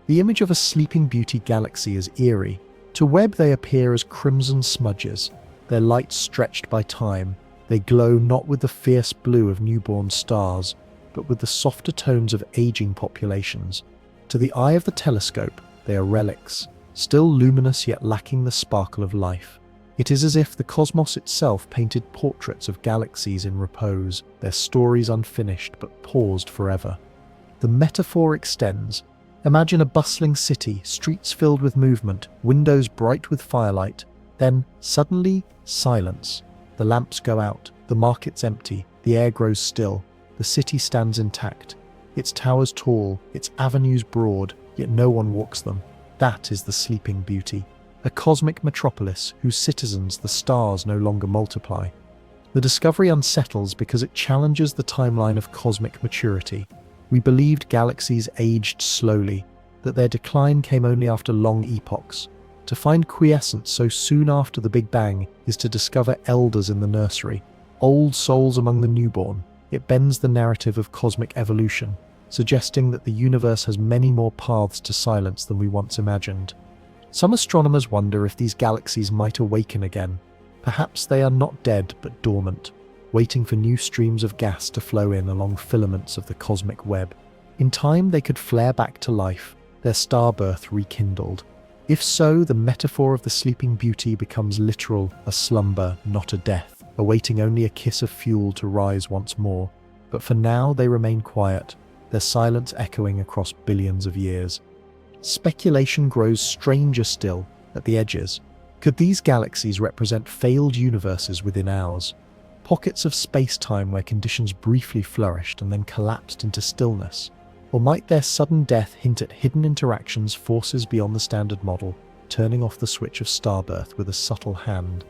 The image of a sleeping beauty galaxy is eerie. To Webb they appear as crimson smudges, their light stretched by time. They glow not with the fierce blue of newborn stars, but with the softer tones of aging populations. To the eye of the telescope, they are relics, still luminous yet lacking the sparkle of life. It is as if the cosmos itself painted portraits of galaxies in repose, their stories unfinished but paused forever. The metaphor extends. Imagine a bustling city, streets filled with movement, windows bright with firelight. Then, suddenly, silence. The lamps go out, the market's empty, the air grows still, the city stands intact. Its towers tall, its avenues broad, yet no one walks them. That is the Sleeping Beauty, a cosmic metropolis whose citizens the stars no longer multiply. The discovery unsettles because it challenges the timeline of cosmic maturity. We believed galaxies aged slowly, that their decline came only after long epochs. To find quiescence so soon after the Big Bang is to discover elders in the nursery, old souls among the newborn. It bends the narrative of cosmic evolution, suggesting that the universe has many more paths to silence than we once imagined. Some astronomers wonder if these galaxies might awaken again. Perhaps they are not dead but dormant, waiting for new streams of gas to flow in along filaments of the cosmic web. In time they could flare back to life, their star birth rekindled. If so, the metaphor of the Sleeping Beauty becomes literal, a slumber, not a death, awaiting only a kiss of fuel to rise once more. But for now they remain quiet, their silence echoing across billions of years. Speculation grows stranger still at the edges. Could these galaxies represent failed universes within ours? Pockets of space-time where conditions briefly flourished and then collapsed into stillness? Or might their sudden death hint at hidden interactions, forces beyond the standard model, turning off the switch of starbirth with a subtle hand?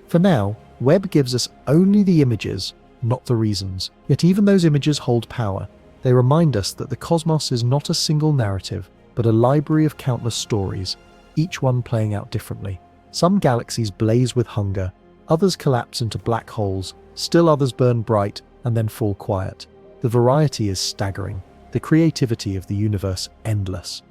For now, Webb gives us only the images, not the reasons. Yet even those images hold power. They remind us that the cosmos is not a single narrative, but a library of countless stories, each one playing out differently. Some galaxies blaze with hunger, others collapse into black holes, still others burn bright and then fall quiet. The variety is staggering, the creativity of the universe endless.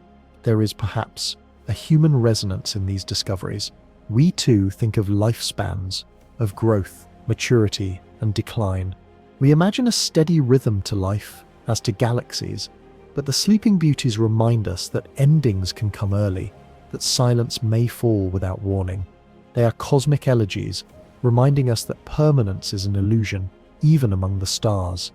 There is perhaps a human resonance in these discoveries. We too think of lifespans, of growth, maturity, and decline. We imagine a steady rhythm to life, as to galaxies, but the Sleeping Beauties remind us that endings can come early, that silence may fall without warning. They are cosmic elegies, reminding us that permanence is an illusion, even among the stars.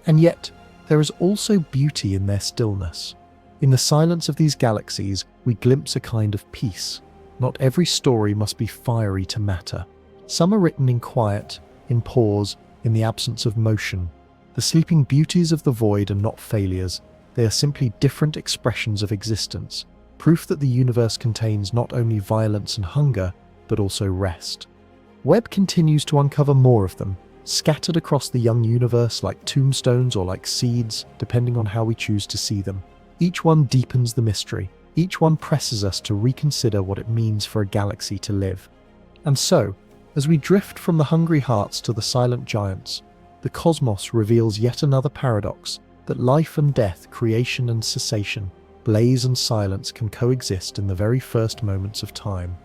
And yet, there is also beauty in their stillness. In the silence of these galaxies, we glimpse a kind of peace. Not every story must be fiery to matter. Some are written in quiet, in pause, in the absence of motion. The Sleeping Beauties of the void are not failures. They are simply different expressions of existence, proof that the universe contains not only violence and hunger, but also rest. Webb continues to uncover more of them, scattered across the young universe like tombstones or like seeds, depending on how we choose to see them. Each one deepens the mystery. Each one presses us to reconsider what it means for a galaxy to live. And so, as we drift from the hungry hearts to the silent giants, the cosmos reveals yet another paradox, that life and death, creation and cessation, blaze and silence can coexist in the very first moments of time.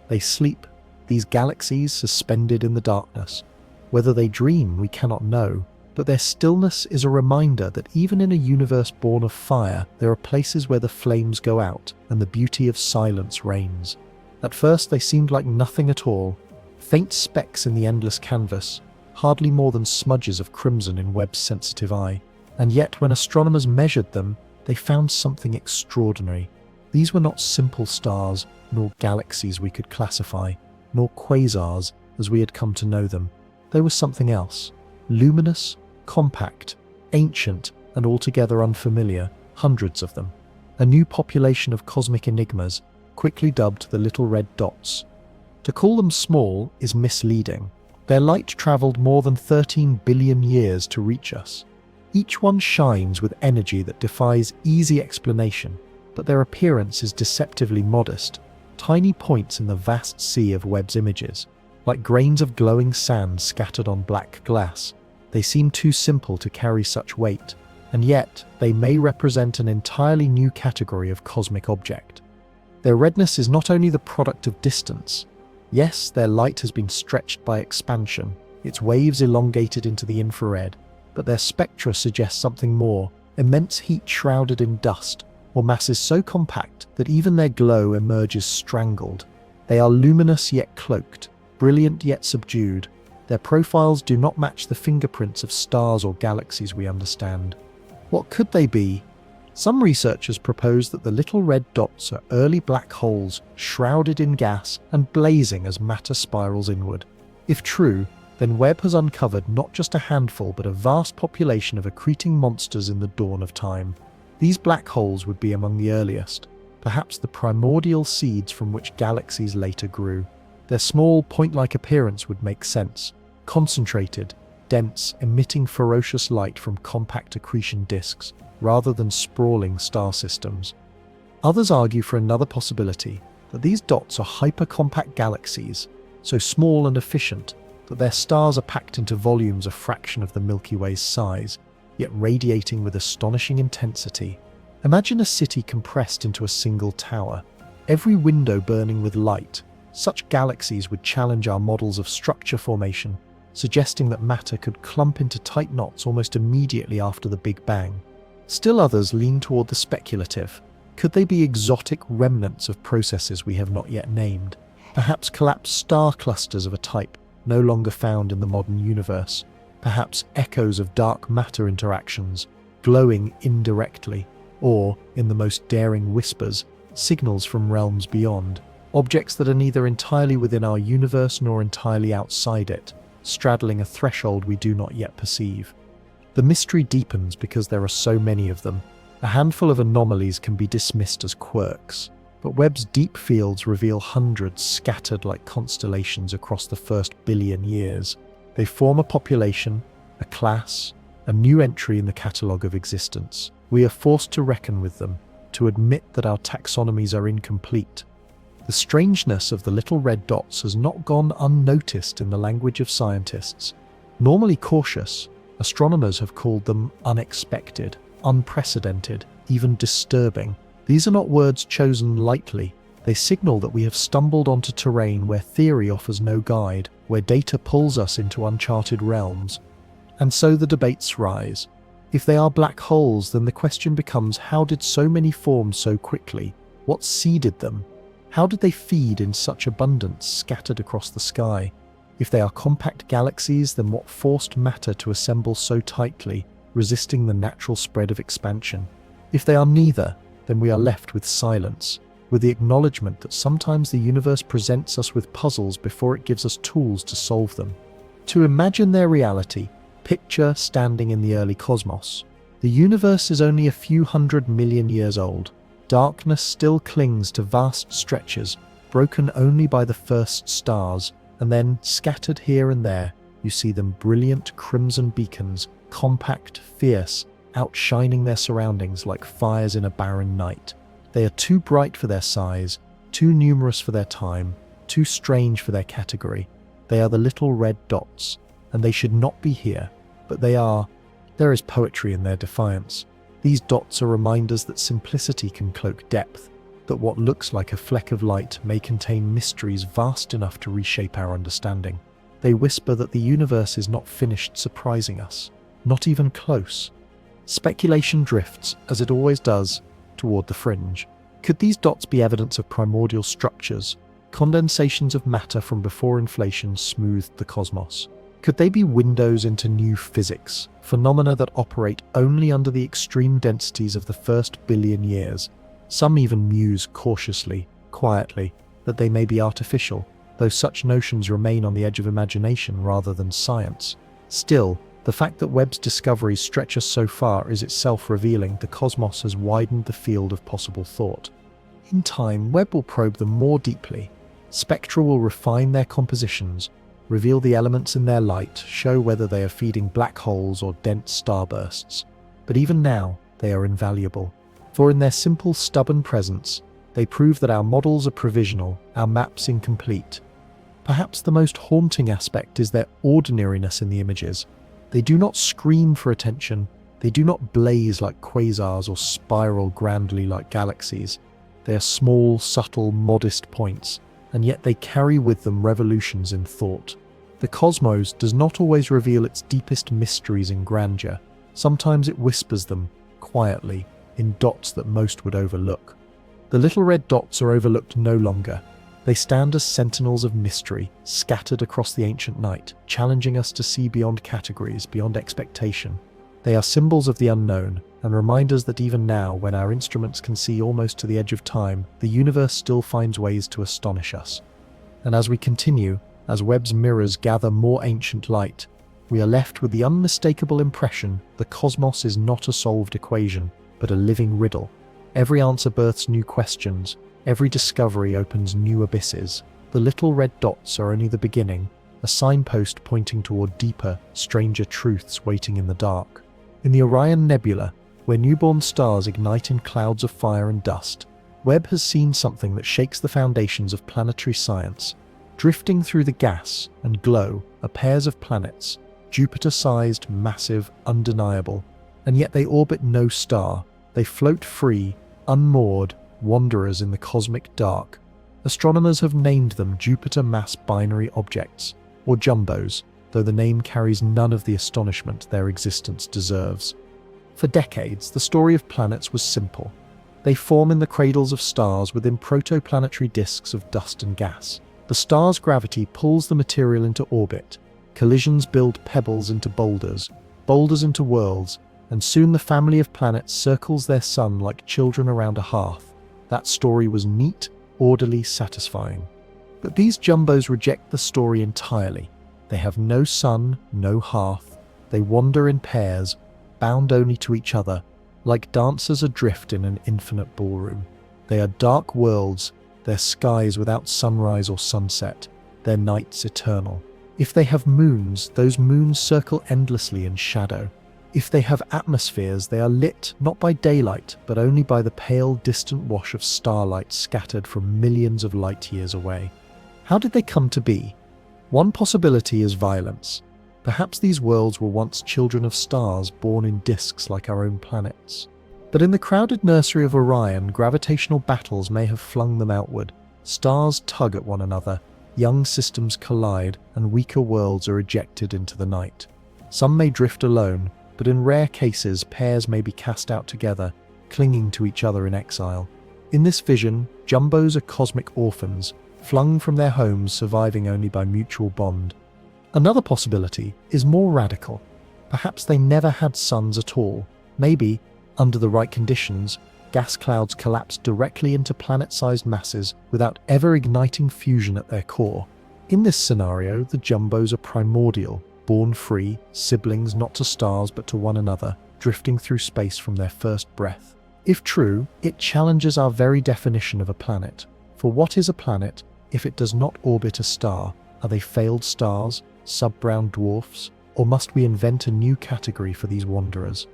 They sleep, these galaxies suspended in the darkness. Whether they dream, we cannot know, but their stillness is a reminder that even in a universe born of fire, there are places where the flames go out and the beauty of silence reigns. At first they seemed like nothing at all, faint specks in the endless canvas, hardly more than smudges of crimson in Webb's sensitive eye. And yet when astronomers measured them, they found something extraordinary. These were not simple stars, nor galaxies we could classify, nor quasars as we had come to know them. They were something else, luminous, compact, ancient, and altogether unfamiliar, hundreds of them. A new population of cosmic enigmas, quickly dubbed the little red dots. To call them small is misleading. Their light travelled more than 13 billion years to reach us. Each one shines with energy that defies easy explanation, but their appearance is deceptively modest, tiny points in the vast sea of Webb's images. Like grains of glowing sand scattered on black glass, they seem too simple to carry such weight, and yet they may represent an entirely new category of cosmic object. Their redness is not only the product of distance. Yes, their light has been stretched by expansion, its waves elongated into the infrared, but their spectra suggest something more, immense heat shrouded in dust, or masses so compact that even their glow emerges strangled. They are luminous yet cloaked, brilliant yet subdued. Their profiles do not match the fingerprints of stars or galaxies we understand. What could they be? Some researchers propose that the little red dots are early black holes shrouded in gas and blazing as matter spirals inward. If true, then Webb has uncovered not just a handful but a vast population of accreting monsters in the dawn of time. These black holes would be among the earliest, perhaps the primordial seeds from which galaxies later grew. Their small, point-like appearance would make sense: concentrated, dense, emitting ferocious light from compact accretion disks, rather than sprawling star systems. Others argue for another possibility, that these dots are hypercompact galaxies, so small and efficient that their stars are packed into volumes a fraction of the Milky Way's size, yet radiating with astonishing intensity. Imagine a city compressed into a single tower, every window burning with light. Such galaxies would challenge our models of structure formation, suggesting that matter could clump into tight knots almost immediately after the Big Bang. Still others lean toward the speculative. Could they be exotic remnants of processes we have not yet named? Perhaps collapsed star clusters of a type no longer found in the modern universe. Perhaps echoes of dark matter interactions, glowing indirectly, or, in the most daring whispers, signals from realms beyond. Objects that are neither entirely within our universe nor entirely outside it, straddling a threshold we do not yet perceive. The mystery deepens because there are so many of them. A handful of anomalies can be dismissed as quirks, but Webb's deep fields reveal hundreds scattered like constellations across the first billion years. They form a population, a class, a new entry in the catalogue of existence. We are forced to reckon with them, to admit that our taxonomies are incomplete. The strangeness of the little red dots has not gone unnoticed in the language of scientists. Normally cautious, astronomers have called them unexpected, unprecedented, even disturbing. These are not words chosen lightly. They signal that we have stumbled onto terrain where theory offers no guide, where data pulls us into uncharted realms. And so the debates rise. If they are black holes, then the question becomes, how did so many form so quickly? What seeded them? How did they feed in such abundance scattered across the sky? If they are compact galaxies, then what forced matter to assemble so tightly, resisting the natural spread of expansion? If they are neither, then we are left with silence, with the acknowledgement that sometimes the universe presents us with puzzles before it gives us tools to solve them. To imagine their reality, picture standing in the early cosmos. The universe is only a few 100 million years old. Darkness still clings to vast stretches, broken only by the first stars, and then, scattered here and there, you see them brilliant crimson beacons, compact, fierce, outshining their surroundings like fires in a barren night. They are too bright for their size, too numerous for their time, too strange for their category. They are the little red dots, and they should not be here, but they are. There is poetry in their defiance. These dots are reminders that simplicity can cloak depth, that what looks like a fleck of light may contain mysteries vast enough to reshape our understanding. They whisper that the universe is not finished surprising us, not even close. Speculation drifts, as it always does, toward the fringe. Could these dots be evidence of primordial structures, condensations of matter from before inflation smoothed the cosmos? Could they be windows into new physics, phenomena that operate only under the extreme densities of the first billion years? Some even muse cautiously, quietly, that they may be artificial, though such notions remain on the edge of imagination rather than science. Still, the fact that Webb's discoveries stretch us so far is itself revealing the cosmos has widened the field of possible thought. In time, Webb will probe them more deeply. Spectra will refine their compositions, reveal the elements in their light, show whether they are feeding black holes or dense starbursts. But even now, they are invaluable. For in their simple, stubborn presence, they prove that our models are provisional, our maps incomplete. Perhaps the most haunting aspect is their ordinariness in the images. They do not scream for attention, they do not blaze like quasars or spiral grandly like galaxies. They are small, subtle, modest points, and yet they carry with them revolutions in thought. The cosmos does not always reveal its deepest mysteries in grandeur. Sometimes it whispers them, quietly, in dots that most would overlook. The little red dots are overlooked no longer. They stand as sentinels of mystery, scattered across the ancient night, challenging us to see beyond categories, beyond expectation. They are symbols of the unknown, and remind us that even now, when our instruments can see almost to the edge of time, the universe still finds ways to astonish us. And as we continue, as Webb's mirrors gather more ancient light, we are left with the unmistakable impression the cosmos is not a solved equation, but a living riddle. Every answer births new questions, every discovery opens new abysses. The little red dots are only the beginning, a signpost pointing toward deeper, stranger truths waiting in the dark. In the Orion Nebula, where newborn stars ignite in clouds of fire and dust, Webb has seen something that shakes the foundations of planetary science. Drifting through the gas and glow are pairs of planets, Jupiter-sized, massive, undeniable, and yet they orbit no star. They float free, unmoored, wanderers in the cosmic dark. Astronomers have named them Jupiter mass binary objects, or jumbos, though the name carries none of the astonishment their existence deserves. For decades, the story of planets was simple. They form in the cradles of stars within protoplanetary disks of dust and gas. The star's gravity pulls the material into orbit. Collisions build pebbles into boulders, boulders into worlds, and soon the family of planets circles their sun like children around a hearth. That story was neat, orderly, satisfying. But these jumbos reject the story entirely. They have no sun, no hearth. They wander in pairs, bound only to each other, like dancers adrift in an infinite ballroom. They are dark worlds, their skies without sunrise or sunset, their nights eternal. If they have moons, those moons circle endlessly in shadow. If they have atmospheres, they are lit not by daylight, but only by the pale, distant wash of starlight scattered from millions of light years away. How did they come to be? One possibility is violence. Perhaps these worlds were once children of stars born in disks like our own planets. But in the crowded nursery of Orion, gravitational battles may have flung them outward. Stars tug at one another, young systems collide, and weaker worlds are ejected into the night. Some may drift alone, but in rare cases pairs may be cast out together, clinging to each other in exile. In this vision, jumbos are cosmic orphans, flung from their homes, surviving only by mutual bond. Another possibility is more radical. Perhaps they never had suns at all. Maybe, under the right conditions, gas clouds collapsed directly into planet-sized masses without ever igniting fusion at their core. In this scenario, the jumbos are primordial, born free, siblings not to stars but to one another, drifting through space from their first breath. If true, it challenges our very definition of a planet. For what is a planet if it does not orbit a star? Are they failed stars, sub-brown dwarfs, or must we invent a new category for these wanderers?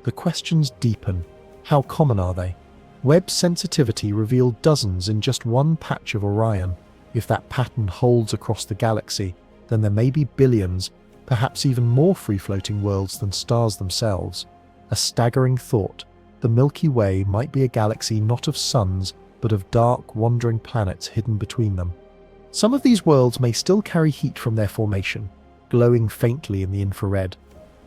The questions deepen. How common are they? Webb's sensitivity revealed dozens in just one patch of Orion. If that pattern holds across the galaxy, then there may be billions, perhaps even more free-floating worlds than stars themselves. A staggering thought. The Milky Way might be a galaxy not of suns, but of dark, wandering planets hidden between them. Some of these worlds may still carry heat from their formation, glowing faintly in the infrared.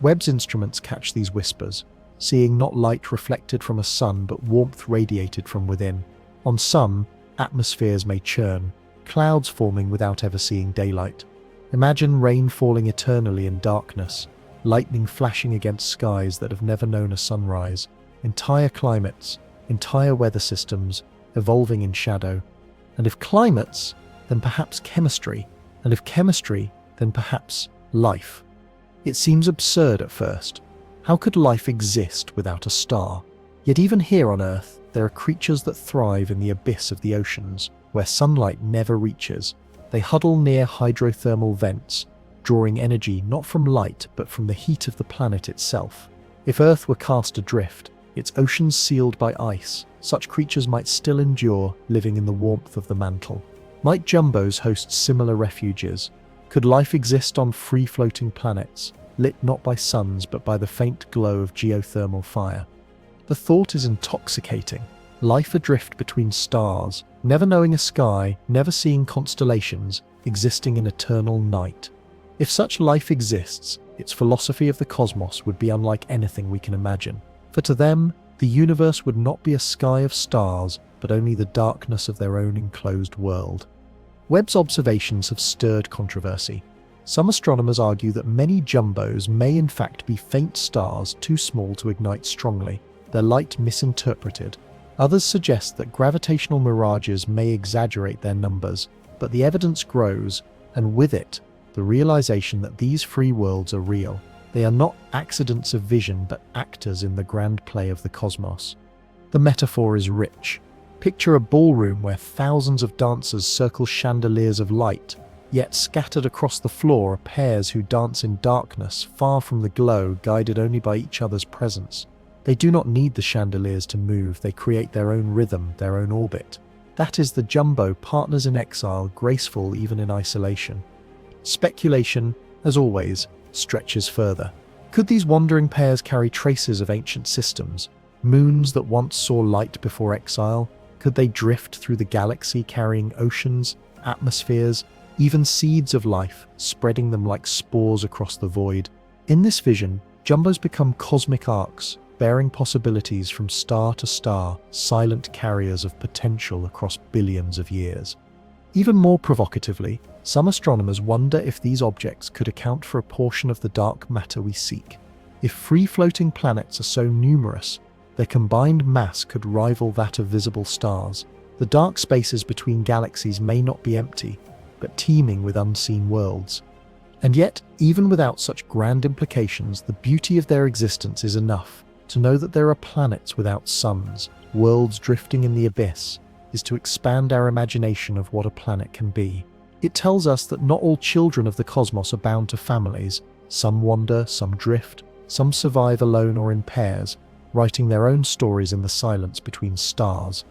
Webb's instruments catch these whispers, seeing not light reflected from a sun but warmth radiated from within. On some, atmospheres may churn, clouds forming without ever seeing daylight. Imagine rain falling eternally in darkness, lightning flashing against skies that have never known a sunrise, entire climates, entire weather systems, evolving in shadow. And if climates, then perhaps chemistry, and if chemistry, then perhaps life. It seems absurd at first. How could life exist without a star? Yet even here on Earth, there are creatures that thrive in the abyss of the oceans, where sunlight never reaches. They huddle near hydrothermal vents, drawing energy not from light but from the heat of the planet itself. If Earth were cast adrift, its oceans sealed by ice, such creatures might still endure, living in the warmth of the mantle. Might jumbos host similar refuges? Could life exist on free-floating planets, lit not by suns but by the faint glow of geothermal fire? The thought is intoxicating. Life adrift between stars, never knowing a sky, never seeing constellations, existing in eternal night. If such life exists, its philosophy of the cosmos would be unlike anything we can imagine. For to them, the universe would not be a sky of stars, but only the darkness of their own enclosed world. Webb's observations have stirred controversy. Some astronomers argue that many jumbos may in fact be faint stars too small to ignite strongly, their light misinterpreted. Others suggest that gravitational mirages may exaggerate their numbers, but the evidence grows, and with it, the realization that these free worlds are real. They are not accidents of vision, but actors in the grand play of the cosmos. The metaphor is rich. Picture a ballroom where thousands of dancers circle chandeliers of light, yet scattered across the floor are pairs who dance in darkness, far from the glow, guided only by each other's presence. They do not need the chandeliers to move, they create their own rhythm, their own orbit. That is the jumbo, partners in exile, graceful even in isolation. Speculation, as always, stretches further. Could these wandering pairs carry traces of ancient systems? Moons that once saw light before exile? Could they drift through the galaxy carrying oceans, atmospheres, even seeds of life, spreading them like spores across the void? In this vision, jumbos become cosmic arcs, bearing possibilities from star to star, silent carriers of potential across billions of years. Even more provocatively, some astronomers wonder if these objects could account for a portion of the dark matter we seek. If free-floating planets are so numerous, their combined mass could rival that of visible stars. The dark spaces between galaxies may not be empty, but teeming with unseen worlds. And yet, even without such grand implications, the beauty of their existence is enough. To know that there are planets without suns, worlds drifting in the abyss, is to expand our imagination of what a planet can be. It tells us that not all children of the cosmos are bound to families. Some wander, some drift, some survive alone or in pairs, writing their own stories in the silence between stars.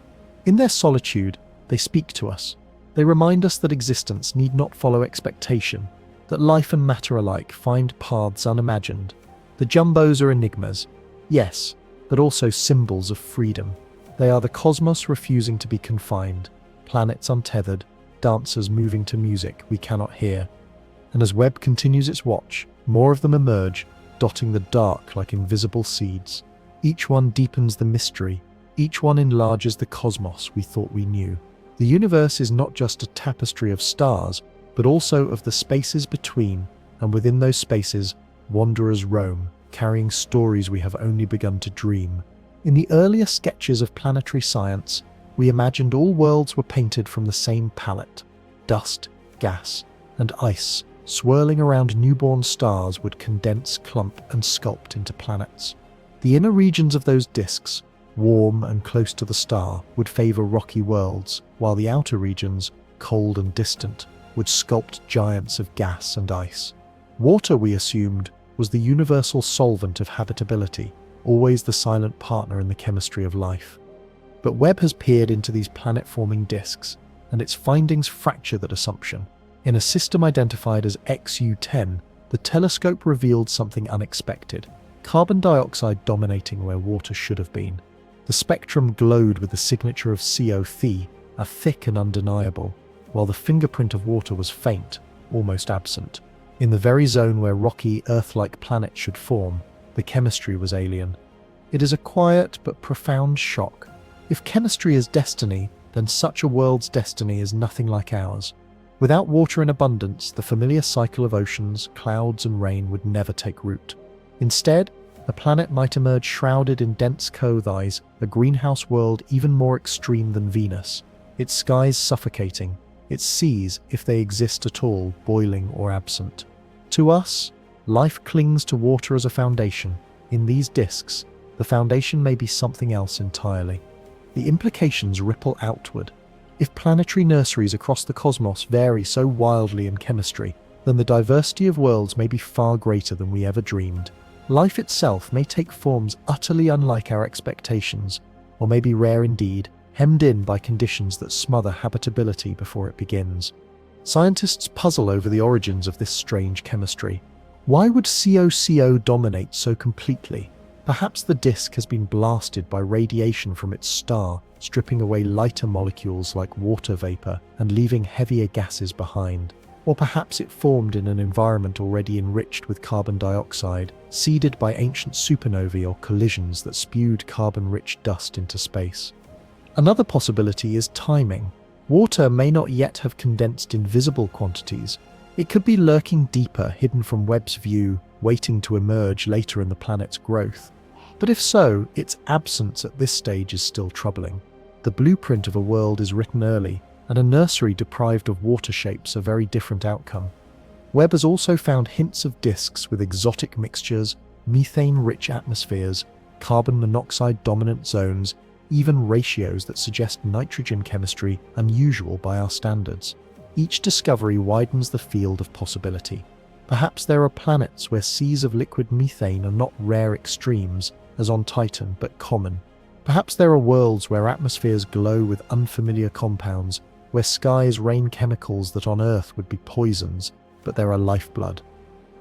In their solitude, they speak to us. They remind us that existence need not follow expectation, that life and matter alike find paths unimagined. The jumbos are enigmas, yes, but also symbols of freedom. They are the cosmos refusing to be confined, planets untethered, dancers moving to music we cannot hear. And as Webb continues its watch, more of them emerge, dotting the dark like invisible seeds. Each one deepens the mystery, each one enlarges the cosmos we thought we knew. The universe is not just a tapestry of stars, but also of the spaces between, and within those spaces, wanderers roam, carrying stories we have only begun to dream. In the earlier sketches of planetary science, we imagined all worlds were painted from the same palette. Dust, gas, and ice, swirling around newborn stars, would condense, clump, and sculpt into planets. The inner regions of those disks, warm and close to the star, would favor rocky worlds, while the outer regions, cold and distant, would sculpt giants of gas and ice. Water, we assumed, was the universal solvent of habitability, always the silent partner in the chemistry of life. But Webb has peered into these planet-forming disks, and its findings fracture that assumption. In a system identified as XU10, the telescope revealed something unexpected: carbon dioxide dominating where water should have been. The spectrum glowed with the signature of CO, a thick and undeniable, while the fingerprint of water was faint, almost absent. In the very zone where rocky, Earth-like planets should form, the chemistry was alien. It is a quiet but profound shock. If chemistry is destiny, then such a world's destiny is nothing like ours. Without water in abundance, the familiar cycle of oceans, clouds, and rain would never take root. Instead, the planet might emerge shrouded in dense ice, a greenhouse world even more extreme than Venus, its skies suffocating, its seas, if they exist at all, boiling or absent. To us, life clings to water as a foundation. In these disks, the foundation may be something else entirely. The implications ripple outward. If planetary nurseries across the cosmos vary so wildly in chemistry, then the diversity of worlds may be far greater than we ever dreamed. Life itself may take forms utterly unlike our expectations, or may be rare indeed, hemmed in by conditions that smother habitability before it begins. Scientists puzzle over the origins of this strange chemistry. Why would CO dominate so completely? Perhaps the disk has been blasted by radiation from its star, stripping away lighter molecules like water vapor and leaving heavier gases behind. Or perhaps it formed in an environment already enriched with carbon dioxide, seeded by ancient supernovae or collisions that spewed carbon-rich dust into space. Another possibility is timing. Water may not yet have condensed in visible quantities, It could be lurking deeper, hidden from Webb's view, waiting to emerge later in the planet's growth. But if so, its absence at this stage is still troubling. The blueprint of a world is written early, and a nursery deprived of water shapes a very different outcome. Webb has also found hints of disks with exotic mixtures, methane-rich atmospheres, carbon monoxide-dominant zones, even ratios that suggest nitrogen chemistry unusual by our standards. Each discovery widens the field of possibility. Perhaps there are planets where seas of liquid methane are not rare extremes, as on Titan, but common. Perhaps there are worlds where atmospheres glow with unfamiliar compounds, where skies rain chemicals that on Earth would be poisons, but there are lifeblood.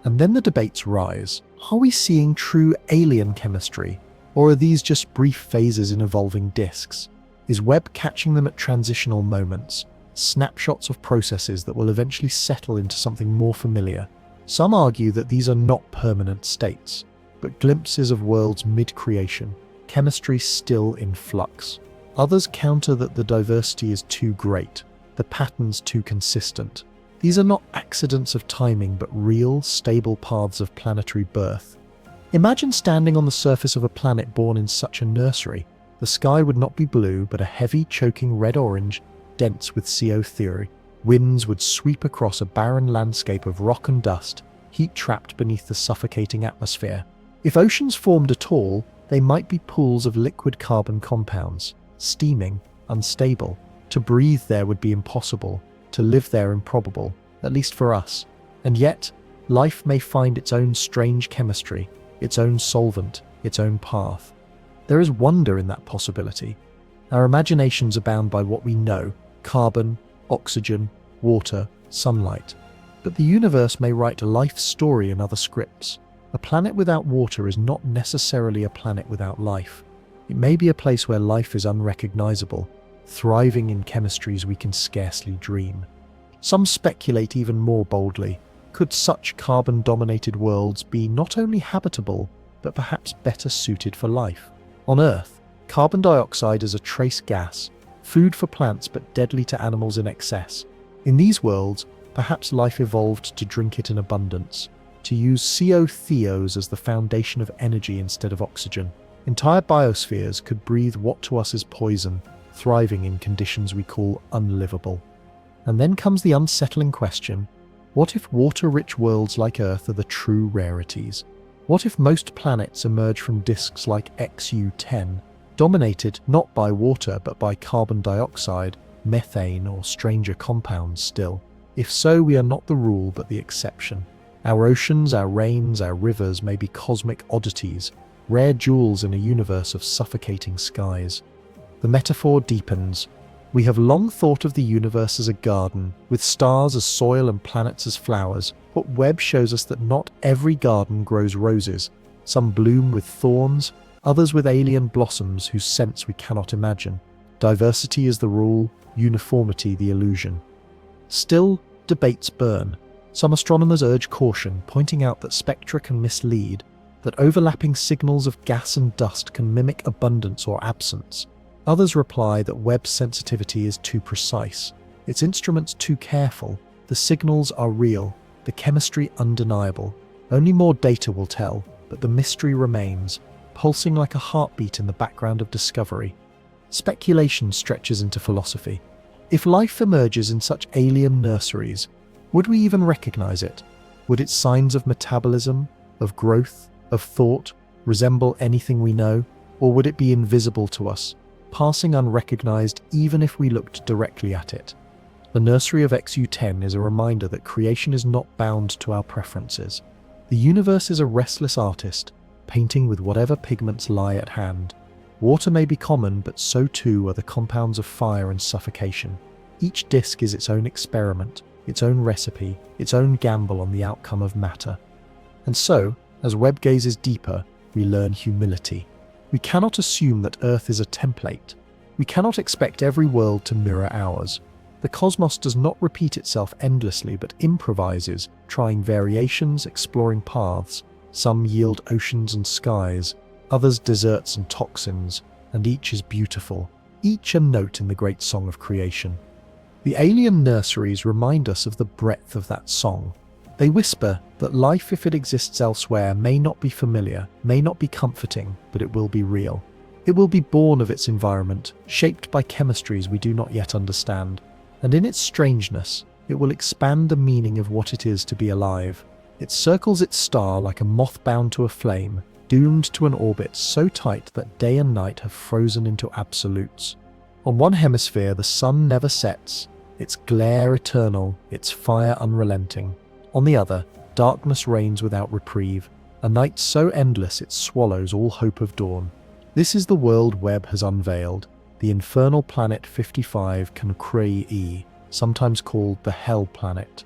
And then the debates rise. Are we seeing true alien chemistry, or are these just brief phases in evolving disks? Is Webb catching them at transitional moments, snapshots of processes that will eventually settle into something more familiar? Some argue that these are not permanent states, but glimpses of worlds mid-creation, chemistry still in flux. Others counter that the diversity is too great, the patterns too consistent. These are not accidents of timing, but real, stable paths of planetary birth. Imagine standing on the surface of a planet born in such a nursery. The sky would not be blue, but a heavy, choking red-orange, dense with CO2. Winds would sweep across a barren landscape of rock and dust, heat trapped beneath the suffocating atmosphere. If oceans formed at all, they might be pools of liquid carbon compounds, steaming, unstable. To breathe there would be impossible, to live there improbable, at least for us. And yet, life may find its own strange chemistry, its own solvent, its own path. There is wonder in that possibility. Our imaginations are bound by what we know: carbon, oxygen, water, sunlight. But the universe may write a life story in other scripts. A planet without water is not necessarily a planet without life. It may be a place where life is unrecognizable, thriving in chemistries we can scarcely dream. Some speculate even more boldly. Could such carbon-dominated worlds be not only habitable, but perhaps better suited for life? On Earth, carbon dioxide is a trace gas, food for plants but deadly to animals in excess. In these worlds, perhaps life evolved to drink it in abundance, to use CO2s as the foundation of energy instead of oxygen. Entire biospheres could breathe what to us is poison, thriving in conditions we call unlivable. And then comes the unsettling question: what if water-rich worlds like Earth are the true rarities? What if most planets emerge from disks like XU10, dominated not by water but by carbon dioxide, methane, or stranger compounds still? If so, we are not the rule but the exception. Our oceans, our rains, our rivers may be cosmic oddities, rare jewels in a universe of suffocating skies. The metaphor deepens. We have long thought of the universe as a garden, with stars as soil and planets as flowers. But Webb shows us that not every garden grows roses. Some bloom with thorns, others with alien blossoms whose scents we cannot imagine. Diversity is the rule, uniformity the illusion. Still, debates burn. Some astronomers urge caution, pointing out that spectra can mislead, that overlapping signals of gas and dust can mimic abundance or absence. Others reply that Webb's sensitivity is too precise, its instruments too careful. The signals are real, the chemistry undeniable. Only more data will tell, but the mystery remains, pulsing like a heartbeat in the background of discovery. Speculation stretches into philosophy. If life emerges in such alien nurseries, would we even recognize it? Would its signs of metabolism, of growth, of thought, resemble anything we know? Or would it be invisible to us, passing unrecognized even if we looked directly at it? The nursery of XU10 is a reminder that creation is not bound to our preferences. The universe is a restless artist, painting with whatever pigments lie at hand. Water may be common, but so too are the compounds of fire and suffocation. Each disk is its own experiment, its own recipe, its own gamble on the outcome of matter. And so, as Webb gazes deeper, we learn humility. We cannot assume that Earth is a template. We cannot expect every world to mirror ours. The cosmos does not repeat itself endlessly, but improvises, trying variations, exploring paths. Some yield oceans and skies, others deserts and toxins, and each is beautiful, each a note in the great song of creation. The alien nurseries remind us of the breadth of that song. They whisper that life, if it exists elsewhere, may not be familiar, may not be comforting, but it will be real. It will be born of its environment, shaped by chemistries we do not yet understand. And in its strangeness, it will expand the meaning of what it is to be alive. It circles its star like a moth bound to a flame, doomed to an orbit so tight that day and night have frozen into absolutes. On one hemisphere, the sun never sets, its glare eternal, its fire unrelenting. On the other, darkness reigns without reprieve, a night so endless it swallows all hope of dawn. This is the world Webb has unveiled, the infernal planet 55 Cancri E, sometimes called the Hell Planet.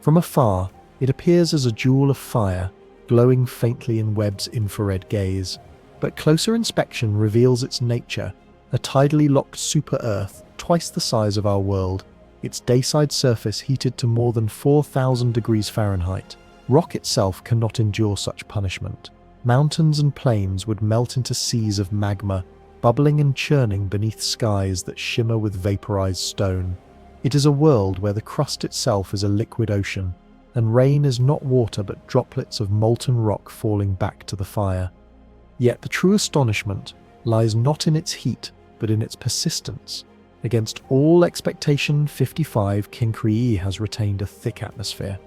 From afar, it appears as a jewel of fire, glowing faintly in Webb's infrared gaze. But closer inspection reveals its nature, a tidally locked super-Earth, twice the size of our world, its dayside surface heated to more than 4,000 degrees Fahrenheit. Rock itself cannot endure such punishment. Mountains and plains would melt into seas of magma, bubbling and churning beneath skies that shimmer with vaporized stone. It is a world where the crust itself is a liquid ocean, and rain is not water but droplets of molten rock falling back to the fire. Yet the true astonishment lies not in its heat, but in its persistence. Against all expectation, 55 Cancri has retained a thick atmosphere.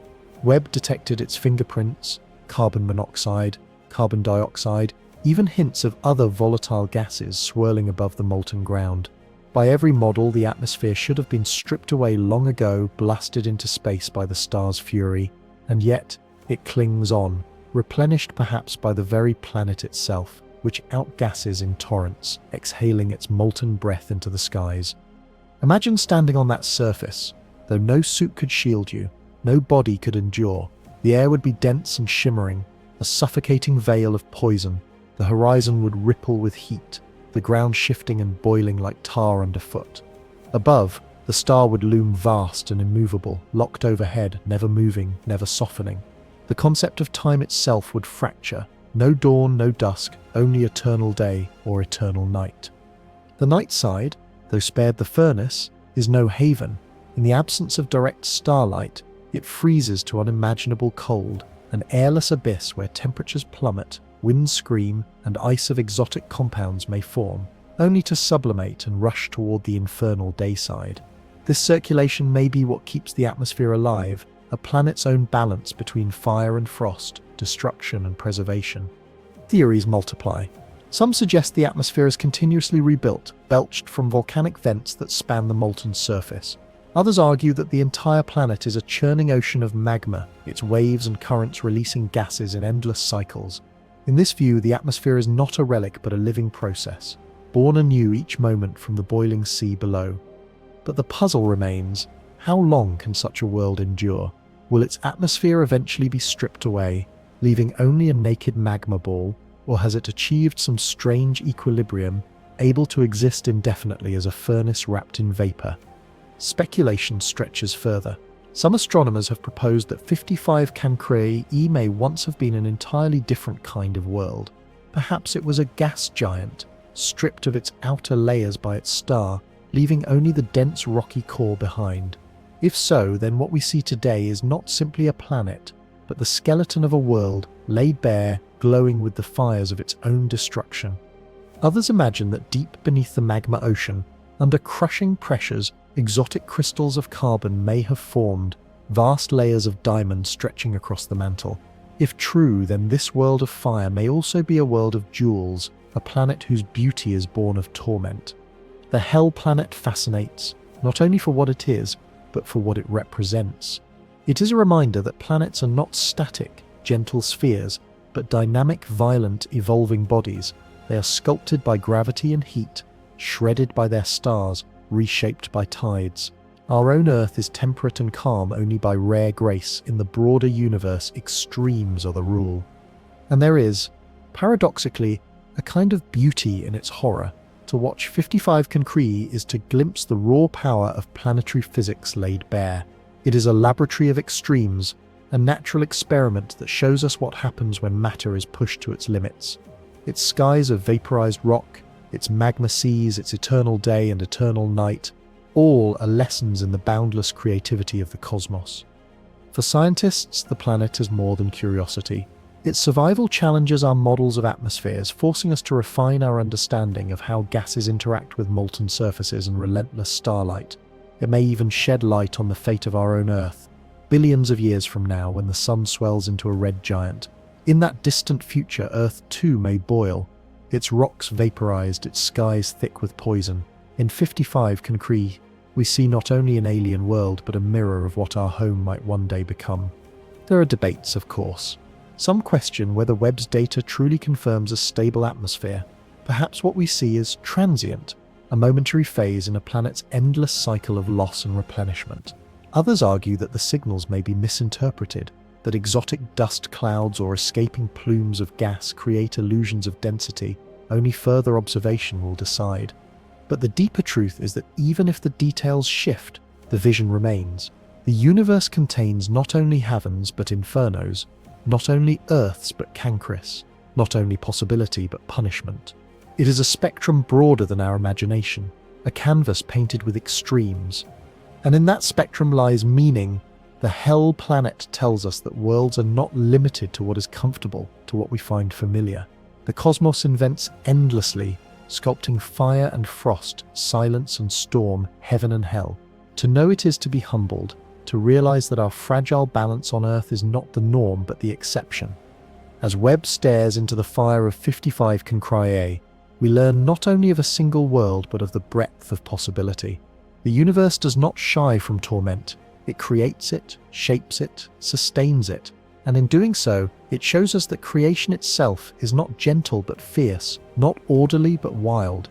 Webb detected its fingerprints, carbon monoxide, carbon dioxide, even hints of other volatile gases swirling above the molten ground. By every model, the atmosphere should have been stripped away long ago, blasted into space by the star's fury, and yet it clings on, replenished perhaps by the very planet itself, which outgasses in torrents, exhaling its molten breath into the skies. Imagine standing on that surface. Though no suit could shield you, no body could endure, the air would be dense and shimmering, a suffocating veil of poison. The horizon would ripple with heat, the ground shifting and boiling like tar underfoot. Above, the star would loom vast and immovable, locked overhead, never moving, never softening. The concept of time itself would fracture. No dawn, no dusk, only eternal day or eternal night. The night side, though spared the furnace, is no haven. In the absence of direct starlight, it freezes to unimaginable cold, an airless abyss where temperatures plummet, winds scream, and ice of exotic compounds may form, only to sublimate and rush toward the infernal dayside. This circulation may be what keeps the atmosphere alive, a planet's own balance between fire and frost, destruction and preservation. Theories multiply. Some suggest the atmosphere is continuously rebuilt, belched from volcanic vents that span the molten surface. Others argue that the entire planet is a churning ocean of magma, its waves and currents releasing gases in endless cycles. In this view, the atmosphere is not a relic but a living process, born anew each moment from the boiling sea below. But the puzzle remains: how long can such a world endure? Will its atmosphere eventually be stripped away, leaving only a naked magma ball, or has it achieved some strange equilibrium, able to exist indefinitely as a furnace wrapped in vapor? Speculation stretches further. Some astronomers have proposed that 55 Cancri E may once have been an entirely different kind of world. Perhaps it was a gas giant, stripped of its outer layers by its star, leaving only the dense rocky core behind. If so, then what we see today is not simply a planet, but the skeleton of a world, laid bare, glowing with the fires of its own destruction. Others imagine that deep beneath the magma ocean, under crushing pressures, exotic crystals of carbon may have formed, vast layers of diamond stretching across the mantle. If true, then this world of fire may also be a world of jewels, a planet whose beauty is born of torment. The Hell Planet fascinates, not only for what it is, but for what it represents. It is a reminder that planets are not static, gentle spheres, but dynamic, violent, evolving bodies. They are sculpted by gravity and heat, shredded by their stars, reshaped by tides. Our own Earth is temperate and calm only by rare grace. In the broader universe, extremes are the rule. And there is, paradoxically, a kind of beauty in its horror. To watch 55 Cancri is to glimpse the raw power of planetary physics laid bare. It is a laboratory of extremes, a natural experiment that shows us what happens when matter is pushed to its limits. Its skies of vaporized rock, its magma seas, its eternal day and eternal night, All are lessons in the boundless creativity of the cosmos. For scientists, the planet is more than curiosity. Its survival challenges our models of atmospheres, forcing us to refine our understanding of how gases interact with molten surfaces and relentless starlight. It may even shed light on the fate of our own Earth, billions of years from now when the sun swells into a red giant. In that distant future, Earth too may boil, its rocks vaporized, its skies thick with poison. In 55 Cancri, we see not only an alien world but a mirror of what our home might one day become. There are debates, of course. Some question whether Webb's data truly confirms a stable atmosphere. Perhaps what we see is transient, a momentary phase in a planet's endless cycle of loss and replenishment. Others argue that the signals may be misinterpreted, that exotic dust clouds or escaping plumes of gas create illusions of density. Only further observation will decide. But the deeper truth is that even if the details shift, the vision remains. The universe contains not only heavens but infernos, not only earths but cancris, not only possibility but punishment. It is a spectrum broader than our imagination, a canvas painted with extremes. And in that spectrum lies meaning. The Hell Planet tells us that worlds are not limited to what is comfortable, to what we find familiar. The cosmos invents endlessly, sculpting fire and frost, silence and storm, heaven and hell. To know it is to be humbled, to realize that our fragile balance on Earth is not the norm but the exception. As Webb stares into the fire of 55 Cancri, we learn not only of a single world but of the breadth of possibility. The universe does not shy from torment. It creates it, shapes it, sustains it, and in doing so, it shows us that creation itself is not gentle but fierce, not orderly but wild.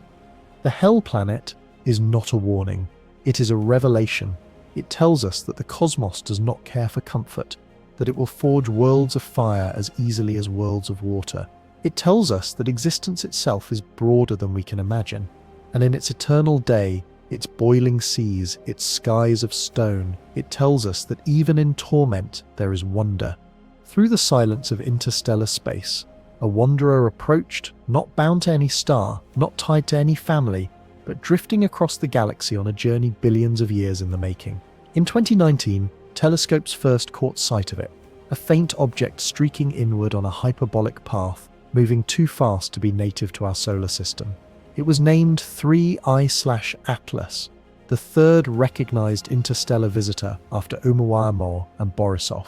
The Hell Planet is not a warning. It is a revelation. It tells us that the cosmos does not care for comfort, that it will forge worlds of fire as easily as worlds of water. It tells us that existence itself is broader than we can imagine, and in its eternal day, its boiling seas, its skies of stone, it tells us that even in torment there is wonder. Through the silence of interstellar space, a wanderer approached, not bound to any star, not tied to any family, but drifting across the galaxy on a journey billions of years in the making. In 2019, telescopes first caught sight of it, a faint object streaking inward on a hyperbolic path, moving too fast to be native to our solar system. It was named 3I/Atlas, the third recognized interstellar visitor after Oumuamua and Borisov.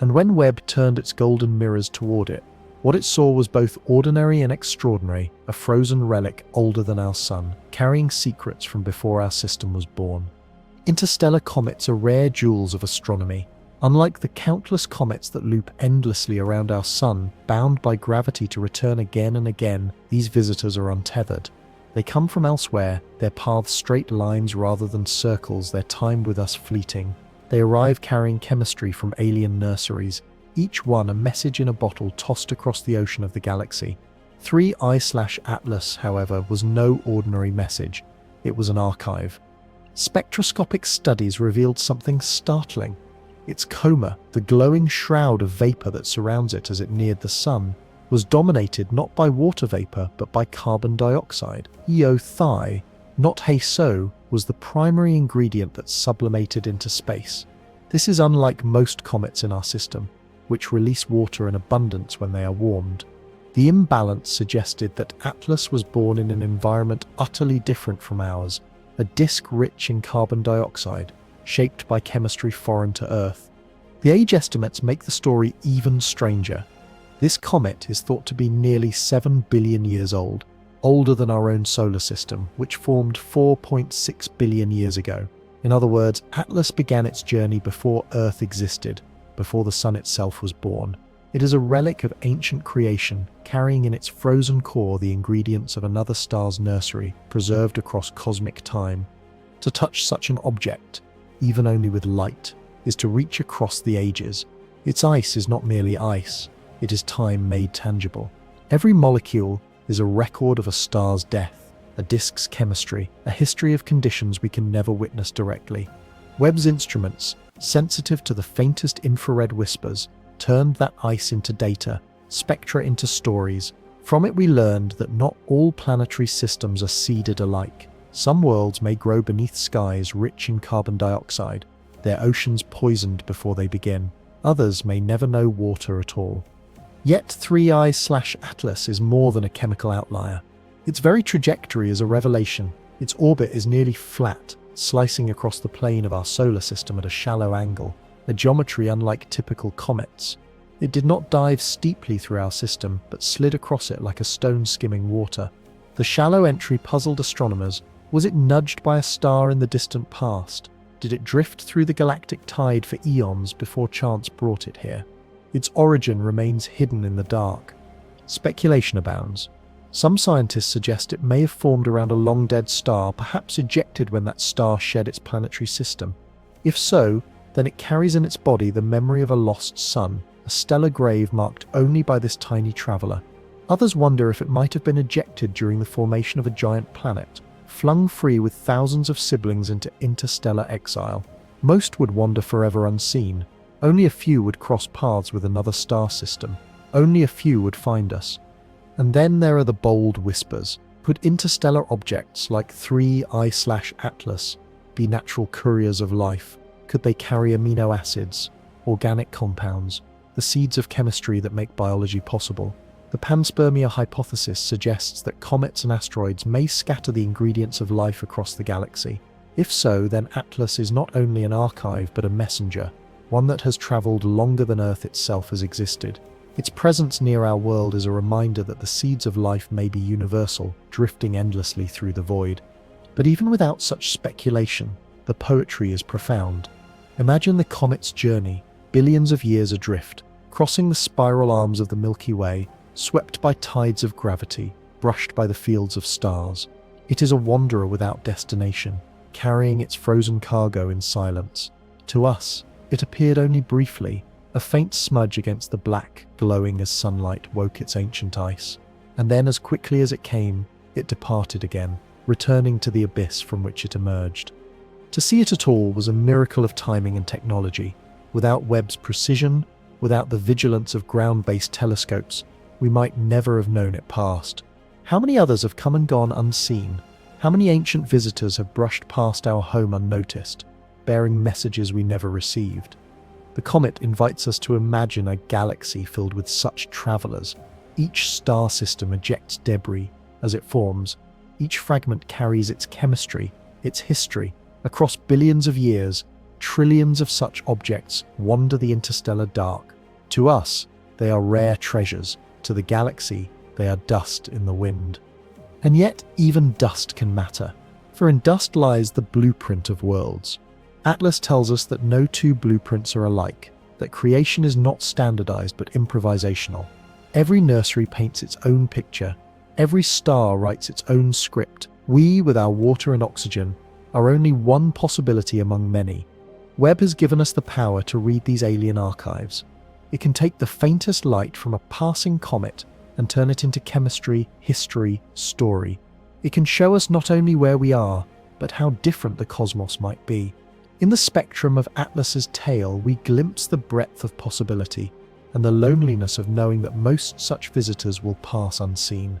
And when Webb turned its golden mirrors toward it, what it saw was both ordinary and extraordinary, a frozen relic older than our sun, carrying secrets from before our system was born. Interstellar comets are rare jewels of astronomy. Unlike the countless comets that loop endlessly around our sun, bound by gravity to return again and again, these visitors are untethered. They come from elsewhere, their paths straight lines rather than circles, their time with us fleeting. They arrive carrying chemistry from alien nurseries, each one a message in a bottle tossed across the ocean of the galaxy. 3I/Atlas, however, was no ordinary message. It was an archive. Spectroscopic studies revealed something startling. Its coma, the glowing shroud of vapor that surrounds it as it neared the sun, was dominated not by water vapor but by carbon dioxide. EO-Thi, not HESO, was the primary ingredient that sublimated into space. This is unlike most comets in our system, which release water in abundance when they are warmed. The imbalance suggested that Atlas was born in an environment utterly different from ours, a disk rich in carbon dioxide, shaped by chemistry foreign to Earth. The age estimates make the story even stranger. This comet is thought to be nearly 7 billion years old, older than our own solar system, which formed 4.6 billion years ago. In other words, Atlas began its journey before Earth existed, before the sun itself was born. It is a relic of ancient creation, carrying in its frozen core the ingredients of another star's nursery, preserved across cosmic time. To touch such an object, even only with light, is to reach across the ages. Its ice is not merely ice, it is time made tangible. Every molecule is a record of a star's death, a disk's chemistry, a history of conditions we can never witness directly. Webb's instruments, sensitive to the faintest infrared whispers, turned that ice into data, spectra into stories. From it we learned that not all planetary systems are seeded alike. Some worlds may grow beneath skies rich in carbon dioxide, their oceans poisoned before they begin. Others may never know water at all. Yet 3I/Atlas is more than a chemical outlier. Its very trajectory is a revelation. Its orbit is nearly flat, slicing across the plane of our solar system at a shallow angle, a geometry unlike typical comets. It did not dive steeply through our system, but slid across it like a stone skimming water. The shallow entry puzzled astronomers. Was it nudged by a star in the distant past? Did it drift through the galactic tide for eons before chance brought it here? Its origin remains hidden in the dark. Speculation abounds. Some scientists suggest it may have formed around a long-dead star, perhaps ejected when that star shed its planetary system. If so, then it carries in its body the memory of a lost sun, a stellar grave marked only by this tiny traveller. Others wonder if it might have been ejected during the formation of a giant planet, flung free with thousands of siblings into interstellar exile. Most would wander forever unseen. Only a few would cross paths with another star system. Only a few would find us. And then there are the bold whispers. Could interstellar objects like 3I/Atlas be natural couriers of life? Could they carry amino acids, organic compounds, the seeds of chemistry that make biology possible? The panspermia hypothesis suggests that comets and asteroids may scatter the ingredients of life across the galaxy. If so, then Atlas is not only an archive but a messenger, one that has travelled longer than Earth itself has existed. Its presence near our world is a reminder that the seeds of life may be universal, drifting endlessly through the void. But even without such speculation, the poetry is profound. Imagine the comet's journey, billions of years adrift, crossing the spiral arms of the Milky Way, swept by tides of gravity, brushed by the fields of stars. It is a wanderer without destination, carrying its frozen cargo in silence. To us, it appeared only briefly, a faint smudge against the black, glowing as sunlight woke its ancient ice. And then as quickly as it came, it departed again, returning to the abyss from which it emerged. To see it at all was a miracle of timing and technology. Without Webb's precision, without the vigilance of ground-based telescopes, we might never have known it passed. How many others have come and gone unseen? How many ancient visitors have brushed past our home unnoticed, bearing messages we never received? The comet invites us to imagine a galaxy filled with such travelers. Each star system ejects debris as it forms. Each fragment carries its chemistry, its history. Across billions of years, trillions of such objects wander the interstellar dark. To us, they are rare treasures. To the galaxy, they are dust in the wind. And yet, even dust can matter, for in dust lies the blueprint of worlds. Atlas tells us that no two blueprints are alike, that creation is not standardized but improvisational. Every nursery paints its own picture, every star writes its own script. We, with our water and oxygen, are only one possibility among many. Webb has given us the power to read these alien archives. It can take the faintest light from a passing comet and turn it into chemistry, history, story. It can show us not only where we are, but how different the cosmos might be. In the spectrum of Atlas's tail, we glimpse the breadth of possibility and the loneliness of knowing that most such visitors will pass unseen.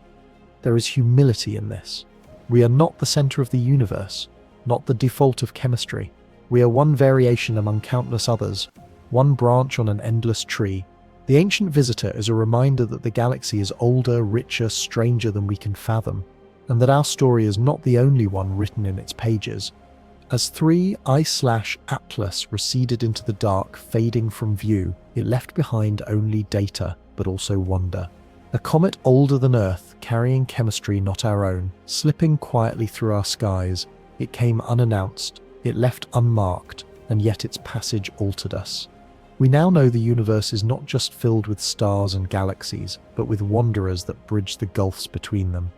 There is humility in this. We are not the center of the universe, not the default of chemistry. We are one variation among countless others, one branch on an endless tree. The ancient visitor is a reminder that the galaxy is older, richer, stranger than we can fathom, and that our story is not the only one written in its pages. As 3I/Atlas receded into the dark, fading from view, it left behind only data, but also wonder. A comet older than Earth, carrying chemistry not our own, slipping quietly through our skies. It came unannounced, it left unmarked, and yet its passage altered us. We now know the universe is not just filled with stars and galaxies, but with wanderers that bridge the gulfs between them.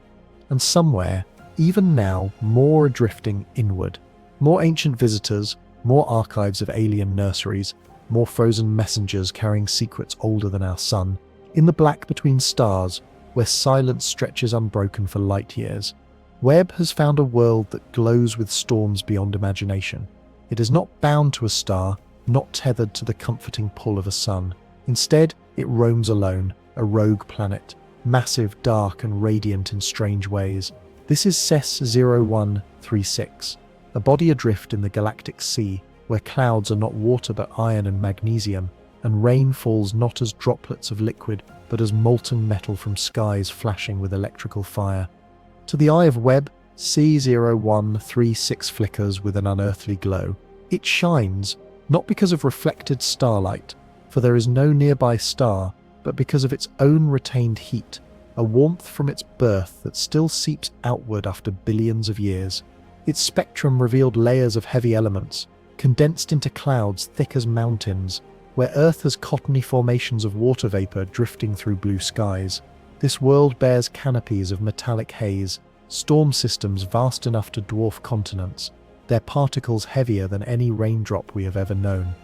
And somewhere, even now, more are drifting inward. More ancient visitors, more archives of alien nurseries, more frozen messengers carrying secrets older than our sun. In the black between stars, where silence stretches unbroken for light years, Webb has found a world that glows with storms beyond imagination. It is not bound to a star, not tethered to the comforting pull of a sun. Instead, it roams alone, a rogue planet, massive, dark, and radiant in strange ways. This is CES 0136, a body adrift in the galactic sea where clouds are not water but iron and magnesium, and rain falls not as droplets of liquid but as molten metal from skies flashing with electrical fire. To the eye of Webb, C0136 flickers with an unearthly glow. It shines, not because of reflected starlight, for there is no nearby star, but because of its own retained heat, a warmth from its birth that still seeps outward after billions of years. Its spectrum revealed layers of heavy elements, condensed into clouds thick as mountains, where Earth has cottony formations of water vapor drifting through blue skies. This world bears canopies of metallic haze, storm systems vast enough to dwarf continents, their particles heavier than any raindrop we have ever known.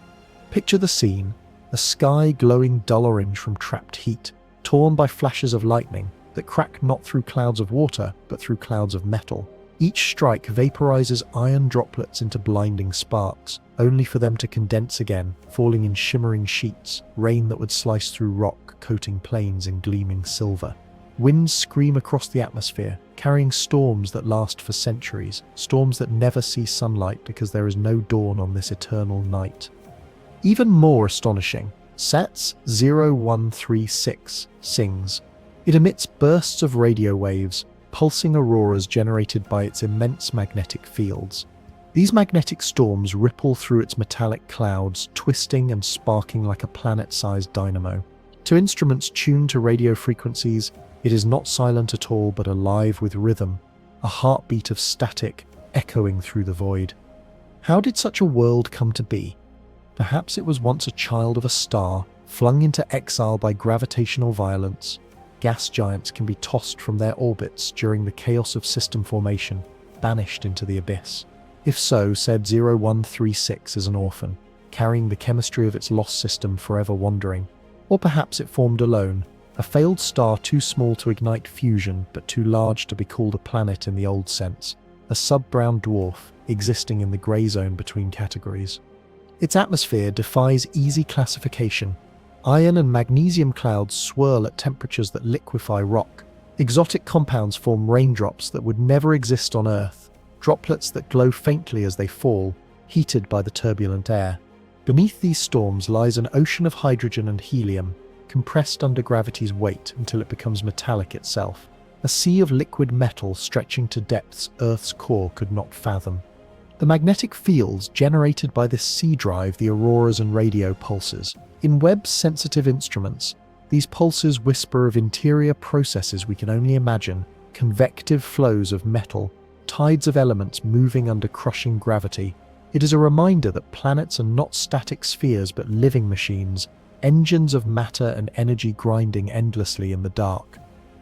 Picture the scene, a sky glowing dull orange from trapped heat, torn by flashes of lightning that crack not through clouds of water, but through clouds of metal. Each strike vaporizes iron droplets into blinding sparks, only for them to condense again, falling in shimmering sheets, rain that would slice through rock, coating plains in gleaming silver. Winds scream across the atmosphere, carrying storms that last for centuries, storms that never see sunlight because there is no dawn on this eternal night. Even more astonishing, CES 0136 sings. It emits bursts of radio waves, pulsing auroras generated by its immense magnetic fields. These magnetic storms ripple through its metallic clouds, twisting and sparking like a planet-sized dynamo. To instruments tuned to radio frequencies, it is not silent at all but alive with rhythm, a heartbeat of static echoing through the void. How did such a world come to be? Perhaps it was once a child of a star, flung into exile by gravitational violence. Gas giants can be tossed from their orbits during the chaos of system formation, banished into the abyss. If so, said 0136 is an orphan, carrying the chemistry of its lost system forever wandering. Or perhaps it formed alone, a failed star too small to ignite fusion but too large to be called a planet in the old sense, a sub-brown dwarf existing in the grey zone between categories. Its atmosphere defies easy classification. Iron and magnesium clouds swirl at temperatures that liquefy rock. Exotic compounds form raindrops that would never exist on Earth, droplets that glow faintly as they fall, heated by the turbulent air. Beneath these storms lies an ocean of hydrogen and helium, compressed under gravity's weight until it becomes metallic itself, a sea of liquid metal stretching to depths Earth's core could not fathom. The magnetic fields generated by this sea drive the auroras and radio pulses. In Webb's sensitive instruments, these pulses whisper of interior processes we can only imagine, convective flows of metal, tides of elements moving under crushing gravity. It is a reminder that planets are not static spheres but living machines, engines of matter and energy grinding endlessly in the dark.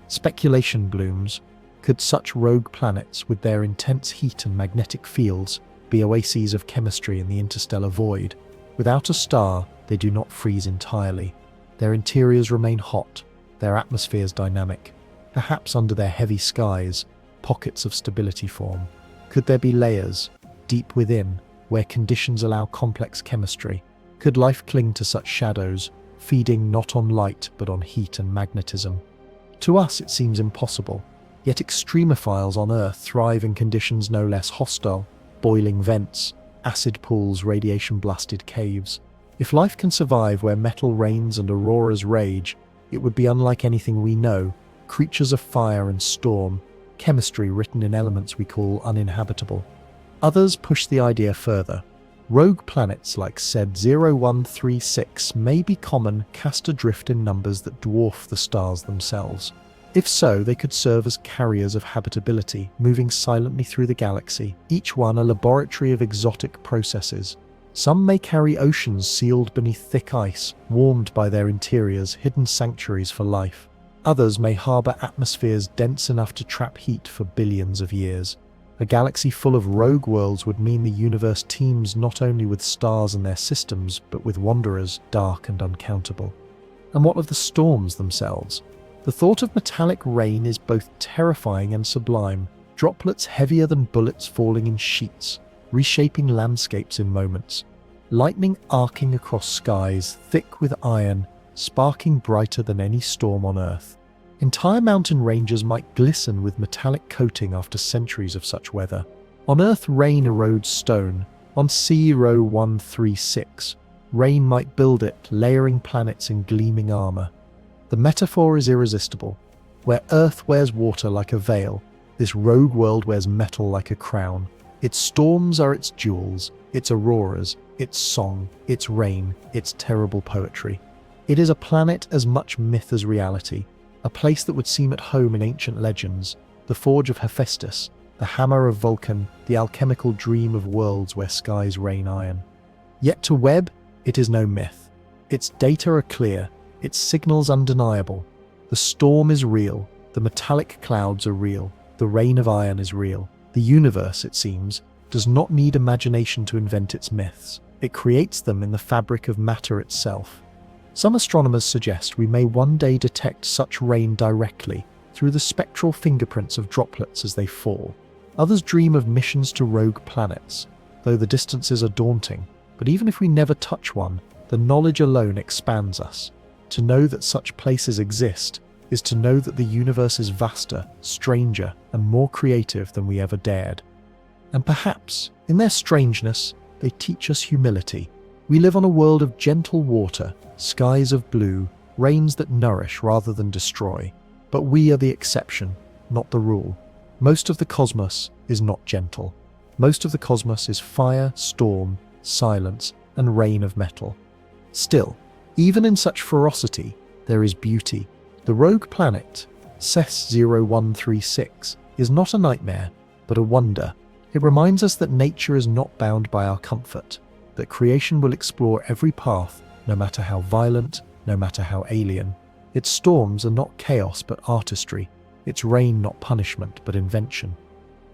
Speculation blooms. Could such rogue planets, with their intense heat and magnetic fields, be oases of chemistry in the interstellar void? Without a star, they do not freeze entirely. Their interiors remain hot, their atmospheres dynamic. Perhaps under their heavy skies, pockets of stability form. Could there be layers, deep within, where conditions allow complex chemistry? Could life cling to such shadows, feeding not on light but on heat and magnetism? To us it seems impossible, yet extremophiles on Earth thrive in conditions no less hostile: boiling vents, acid pools, radiation-blasted caves. If life can survive where metal rains and auroras rage, it would be unlike anything we know, creatures of fire and storm, chemistry written in elements we call uninhabitable. Others push the idea further. Rogue planets like said 0136 may be common, cast adrift in numbers that dwarf the stars themselves. If so, they could serve as carriers of habitability, moving silently through the galaxy, each one a laboratory of exotic processes. Some may carry oceans sealed beneath thick ice, warmed by their interiors, hidden sanctuaries for life. Others may harbour atmospheres dense enough to trap heat for billions of years. A galaxy full of rogue worlds would mean the universe teems not only with stars and their systems, but with wanderers, dark and uncountable. And what of the storms themselves? The thought of metallic rain is both terrifying and sublime, droplets heavier than bullets falling in sheets, reshaping landscapes in moments. Lightning arcing across skies, thick with iron, sparking brighter than any storm on Earth. Entire mountain ranges might glisten with metallic coating after centuries of such weather. On Earth, rain erodes stone. On CRO 136, rain might build it, layering planets in gleaming armor. The metaphor is irresistible. Where Earth wears water like a veil, this rogue world wears metal like a crown. Its storms are its jewels, its auroras, its song, its rain, its terrible poetry. It is a planet as much myth as reality, a place that would seem at home in ancient legends, the forge of Hephaestus, the hammer of Vulcan, the alchemical dream of worlds where skies rain iron. Yet to Webb, it is no myth. Its data are clear, its signals undeniable. The storm is real, the metallic clouds are real, the rain of iron is real. The universe, it seems, does not need imagination to invent its myths. It creates them in the fabric of matter itself. Some astronomers suggest we may one day detect such rain directly through the spectral fingerprints of droplets as they fall. Others dream of missions to rogue planets, though the distances are daunting. But even if we never touch one, the knowledge alone expands us. To know that such places exist is to know that the universe is vaster, stranger, and more creative than we ever dared. And perhaps, in their strangeness, they teach us humility. We live on a world of gentle water, skies of blue, rains that nourish rather than destroy. But we are the exception, not the rule. Most of the cosmos is not gentle. Most of the cosmos is fire, storm, silence, and rain of metal. Still, even in such ferocity, there is beauty. The rogue planet, CES 0136, is not a nightmare, but a wonder. It reminds us that nature is not bound by our comfort, that creation will explore every path, no matter how violent, no matter how alien. Its storms are not chaos but artistry, its rain not punishment but invention.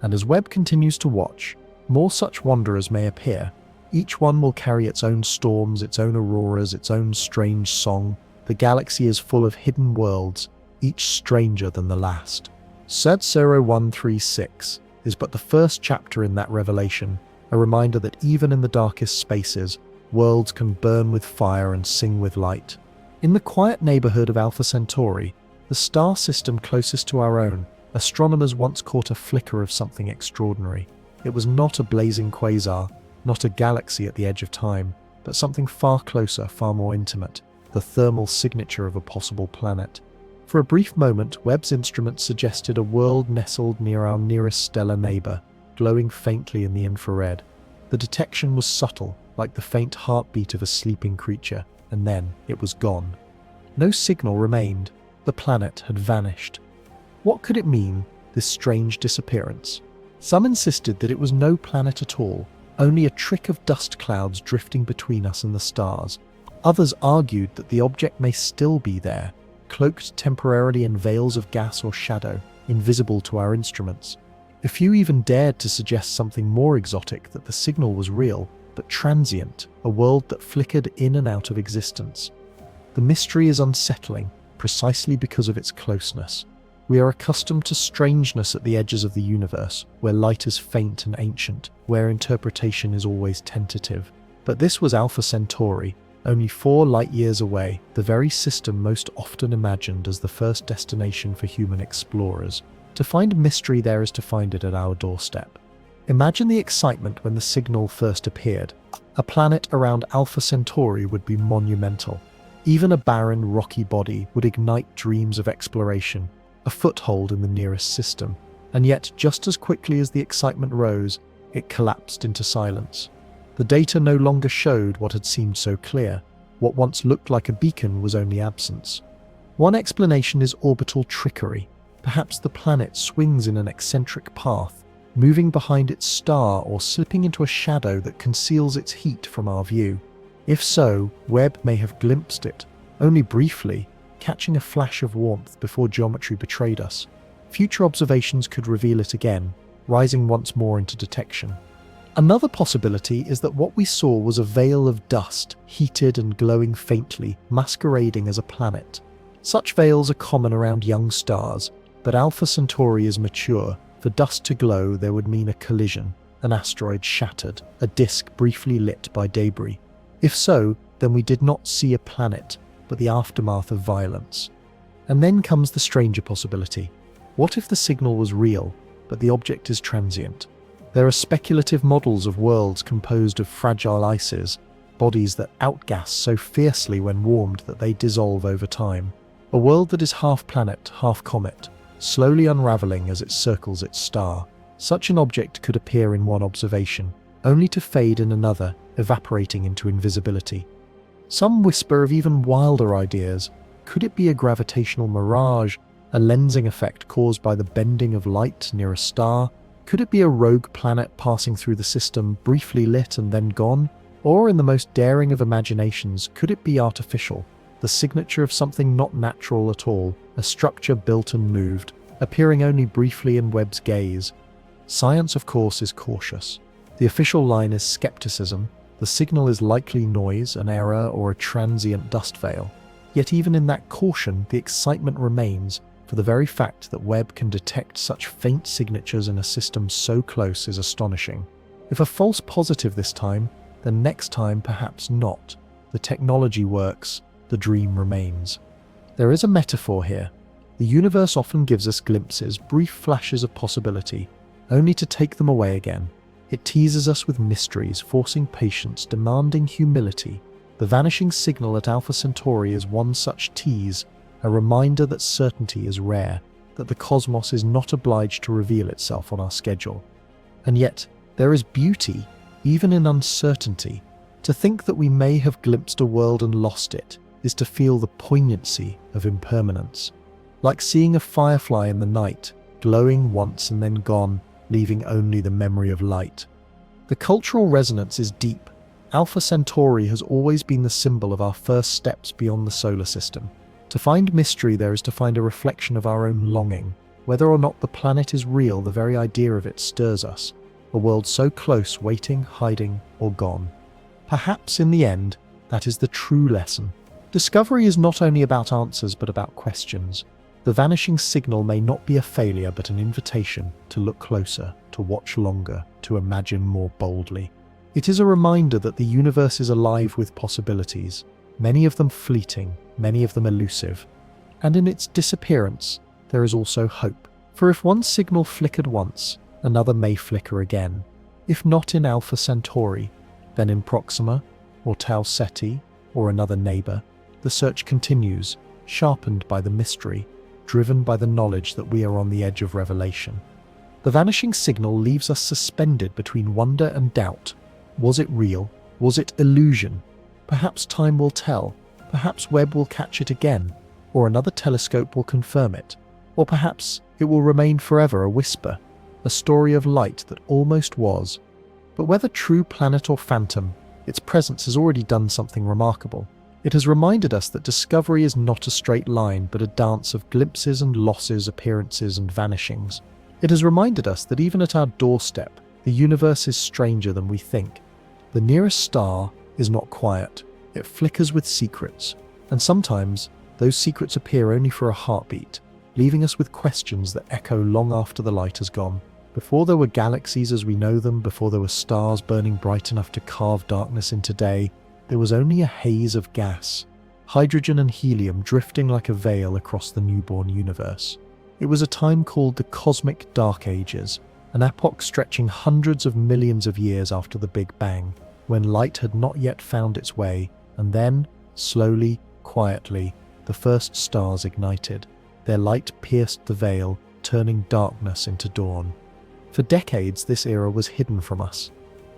And as Webb continues to watch, more such wanderers may appear. Each one will carry its own storms, its own auroras, its own strange song. The galaxy is full of hidden worlds, each stranger than the last. CES 0136 is but the first chapter in that revelation, a reminder that even in the darkest spaces, worlds can burn with fire and sing with light. In the quiet neighborhood of Alpha Centauri, the star system closest to our own, astronomers once caught a flicker of something extraordinary. It was not a blazing quasar, not a galaxy at the edge of time, but something far closer, far more intimate, the thermal signature of a possible planet. For a brief moment, Webb's instrument suggested a world nestled near our nearest stellar neighbor, glowing faintly in the infrared. The detection was subtle, like the faint heartbeat of a sleeping creature, and then it was gone. No signal remained. The planet had vanished. What could it mean, this strange disappearance? Some insisted that it was no planet at all, only a trick of dust clouds drifting between us and the stars. Others argued that the object may still be there, cloaked temporarily in veils of gas or shadow, invisible to our instruments. A few even dared to suggest something more exotic, that the signal was real, but transient, a world that flickered in and out of existence. The mystery is unsettling, precisely because of its closeness. We are accustomed to strangeness at the edges of the universe, where light is faint and ancient, where interpretation is always tentative. But this was Alpha Centauri, only 4 light-years away, the very system most often imagined as the first destination for human explorers. To find mystery there is to find it at our doorstep. Imagine the excitement when the signal first appeared. A planet around Alpha Centauri would be monumental. Even a barren, rocky body would ignite dreams of exploration, a foothold in the nearest system. And yet, just as quickly as the excitement rose, it collapsed into silence. The data no longer showed what had seemed so clear. What once looked like a beacon was only absence. One explanation is orbital trickery. Perhaps the planet swings in an eccentric path, moving behind its star or slipping into a shadow that conceals its heat from our view. If so, Webb may have glimpsed it, only briefly, catching a flash of warmth before geometry betrayed us. Future observations could reveal it again, rising once more into detection. Another possibility is that what we saw was a veil of dust, heated and glowing faintly, masquerading as a planet. Such veils are common around young stars, but Alpha Centauri is mature. For dust to glow, there would mean a collision, an asteroid shattered, a disk briefly lit by debris. If so, then we did not see a planet, but the aftermath of violence. And then comes the stranger possibility. What if the signal was real, but the object is transient? There are speculative models of worlds composed of fragile ices, bodies that outgas so fiercely when warmed that they dissolve over time. A world that is half planet, half comet, slowly unraveling as it circles its star. Such an object could appear in one observation, only to fade in another, evaporating into invisibility. Some whisper of even wilder ideas. Could it be a gravitational mirage, a lensing effect caused by the bending of light near a star? Could it be a rogue planet passing through the system, briefly lit and then gone? Or, in the most daring of imaginations, could it be artificial, the signature of something not natural at all, a structure built and moved, appearing only briefly in Webb's gaze? Science, of course, is cautious. The official line is skepticism. The signal is likely noise, an error, or a transient dust veil. Yet even in that caution, the excitement remains, for the very fact that Webb can detect such faint signatures in a system so close is astonishing. If a false positive this time, then next time perhaps not. The technology works, the dream remains. There is a metaphor here. The universe often gives us glimpses, brief flashes of possibility, only to take them away again. It teases us with mysteries, forcing patience, demanding humility. The vanishing signal at Alpha Centauri is one such tease, a reminder that certainty is rare, that the cosmos is not obliged to reveal itself on our schedule. And yet, there is beauty, even in uncertainty. To think that we may have glimpsed a world and lost it is to feel the poignancy of impermanence. Like seeing a firefly in the night, glowing once and then gone, leaving only the memory of light. The cultural resonance is deep. Alpha Centauri has always been the symbol of our first steps beyond the solar system. To find mystery there is to find a reflection of our own longing. Whether or not the planet is real, the very idea of it stirs us. A world so close, waiting, hiding, or gone. Perhaps in the end, that is the true lesson. Discovery is not only about answers but about questions. The vanishing signal may not be a failure but an invitation to look closer, to watch longer, to imagine more boldly. It is a reminder that the universe is alive with possibilities, many of them fleeting, many of them elusive. And in its disappearance, there is also hope. For if one signal flickered once, another may flicker again. If not in Alpha Centauri, then in Proxima, or Tau Ceti, or another neighbor. The search continues, sharpened by the mystery, driven by the knowledge that we are on the edge of revelation. The vanishing signal leaves us suspended between wonder and doubt. Was it real? Was it illusion? Perhaps time will tell. Perhaps Webb will catch it again, or another telescope will confirm it. Or perhaps it will remain forever a whisper, a story of light that almost was. But whether true planet or phantom, its presence has already done something remarkable. It has reminded us that discovery is not a straight line, but a dance of glimpses and losses, appearances and vanishings. It has reminded us that even at our doorstep, the universe is stranger than we think. The nearest star is not quiet. It flickers with secrets, and sometimes those secrets appear only for a heartbeat, leaving us with questions that echo long after the light has gone. Before there were galaxies as we know them, before there were stars burning bright enough to carve darkness into day, there was only a haze of gas, hydrogen and helium drifting like a veil across the newborn universe. It was a time called the Cosmic Dark Ages, an epoch stretching hundreds of millions of years after the Big Bang, when light had not yet found its way, and then, slowly, quietly, the first stars ignited. Their light pierced the veil, turning darkness into dawn. For decades, this era was hidden from us.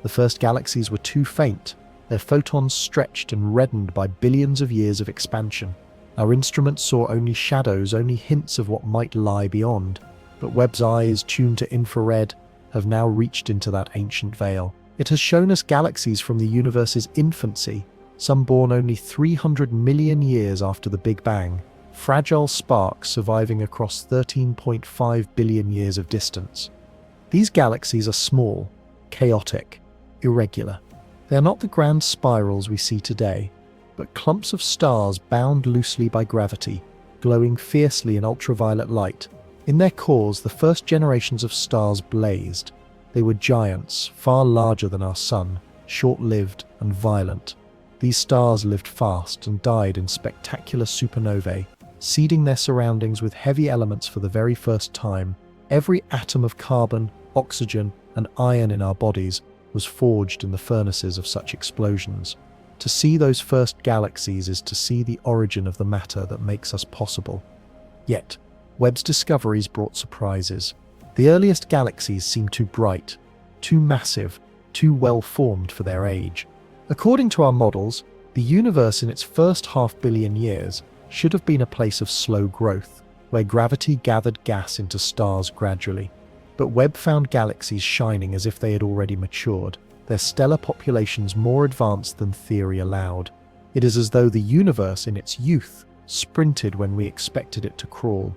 The first galaxies were too faint, their photons stretched and reddened by billions of years of expansion. Our instruments saw only shadows, only hints of what might lie beyond. But Webb's eyes, tuned to infrared, have now reached into that ancient veil. It has shown us galaxies from the universe's infancy, some born only 300 million years after the Big Bang, fragile sparks surviving across 13.5 billion years of distance. These galaxies are small, chaotic, irregular. They are not the grand spirals we see today, but clumps of stars bound loosely by gravity, glowing fiercely in ultraviolet light. In their cores, the first generations of stars blazed. They were giants, far larger than our sun, short-lived and violent. These stars lived fast and died in spectacular supernovae, seeding their surroundings with heavy elements for the very first time. Every atom of carbon, oxygen, and iron in our bodies was forged in the furnaces of such explosions. To see those first galaxies is to see the origin of the matter that makes us possible. Yet, Webb's discoveries brought surprises. The earliest galaxies seemed too bright, too massive, too well-formed for their age. According to our models, the universe in its first half-billion years should have been a place of slow growth, where gravity gathered gas into stars gradually. But Webb found galaxies shining as if they had already matured, their stellar populations more advanced than theory allowed. It is as though the universe in its youth sprinted when we expected it to crawl.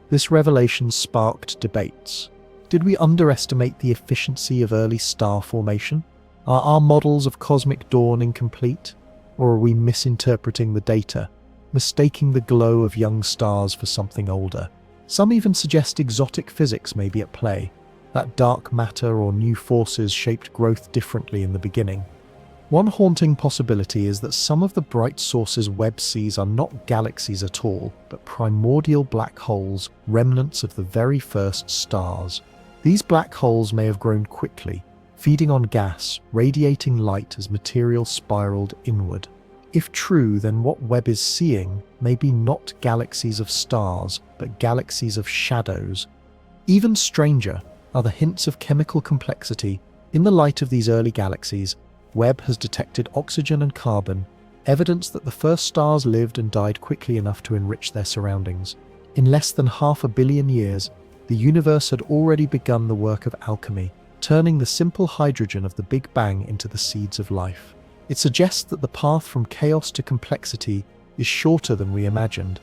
This revelation sparked debates. Did we underestimate the efficiency of early star formation? Are our models of cosmic dawn incomplete? Or are we misinterpreting the data, mistaking the glow of young stars for something older? Some even suggest exotic physics may be at play, that dark matter or new forces shaped growth differently in the beginning. One haunting possibility is that some of the bright sources Webb sees are not galaxies at all, but primordial black holes, remnants of the very first stars. These black holes may have grown quickly, feeding on gas, radiating light as material spiraled inward. If true, then what Webb is seeing may be not galaxies of stars, but galaxies of shadows. Even stranger are the hints of chemical complexity. In the light of these early galaxies, Webb has detected oxygen and carbon, evidence that the first stars lived and died quickly enough to enrich their surroundings. In less than 500 million years, the universe had already begun the work of alchemy, turning the simple hydrogen of the Big Bang into the seeds of life. It suggests that the path from chaos to complexity is shorter than we imagined.